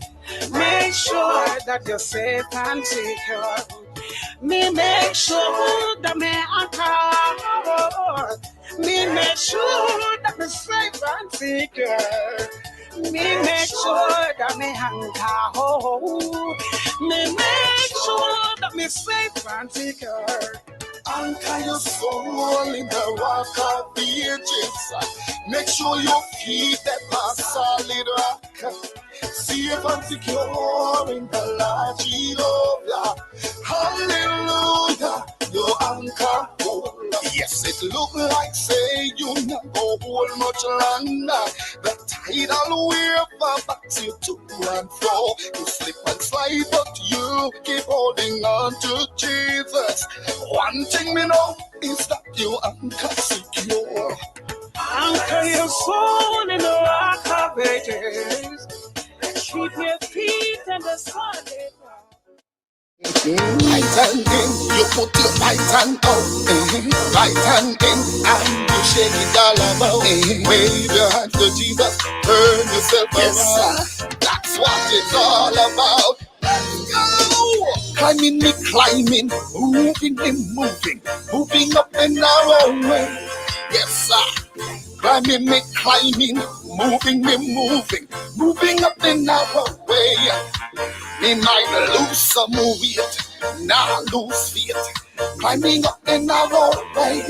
Make sure that you're safe and secure. Me make sure that me anchor. Me make sure that me safe and secure. Me make sure that me anchor. Me make sure that me safe and secure. Anchor your soul in the rock of the ages. Make sure your feet are solid rock. Safe and secure in the Lord Jehovah. Hallelujah, your anchor hold. Yes, it look like say you never hold much longer. The Idle wherever backs you to and fro. You slip and slide, but you keep holding on to Jesus. One thing we know is that you anchor secure. Anchor your soul in the rock of ages. Keep your feet in the solid ground. Right hand in, you put your right hand out. Right hand in, and you shake it all about. Wave your hand to Jesus, turn yourself around. That's what it's all about. Let's go! Climbing me climbing, moving me moving, moving up the narrow way. Yes, sir. Climbing me climbing, moving me moving, moving up the narrow way. Me might lose some weight, now lose faith. Climbing up the narrow way.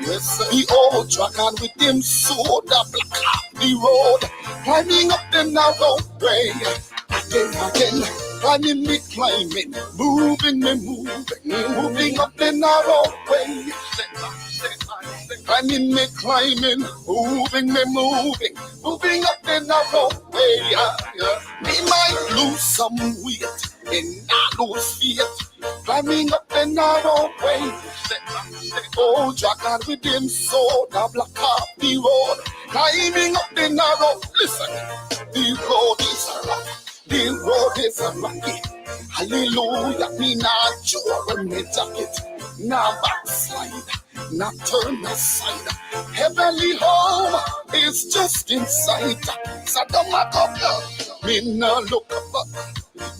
Yes, the old dragon with him sword, the black off the road. Climbing up the narrow way. Again, climbing me climbing, moving me moving, moving up the narrow way. Climbing me climbing, moving me moving, moving up the narrow way. Me might lose some weight and not lose faith. Climbing up the narrow way. Oh, dragon with him sword, the black off the road. Climbing up the narrow. Listen, the road is rough. The road is rocky. Hallelujah, me not joke me jacket. Now backslide, not turn aside. Heavenly home is just inside. So don't back up now. Me no look up,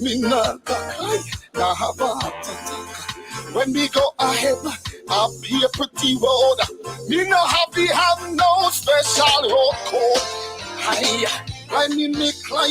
me no cry. Now have a heart attack. When we go ahead, I'll be a pretty road. Me no happy have no special road code. Climbing me climb.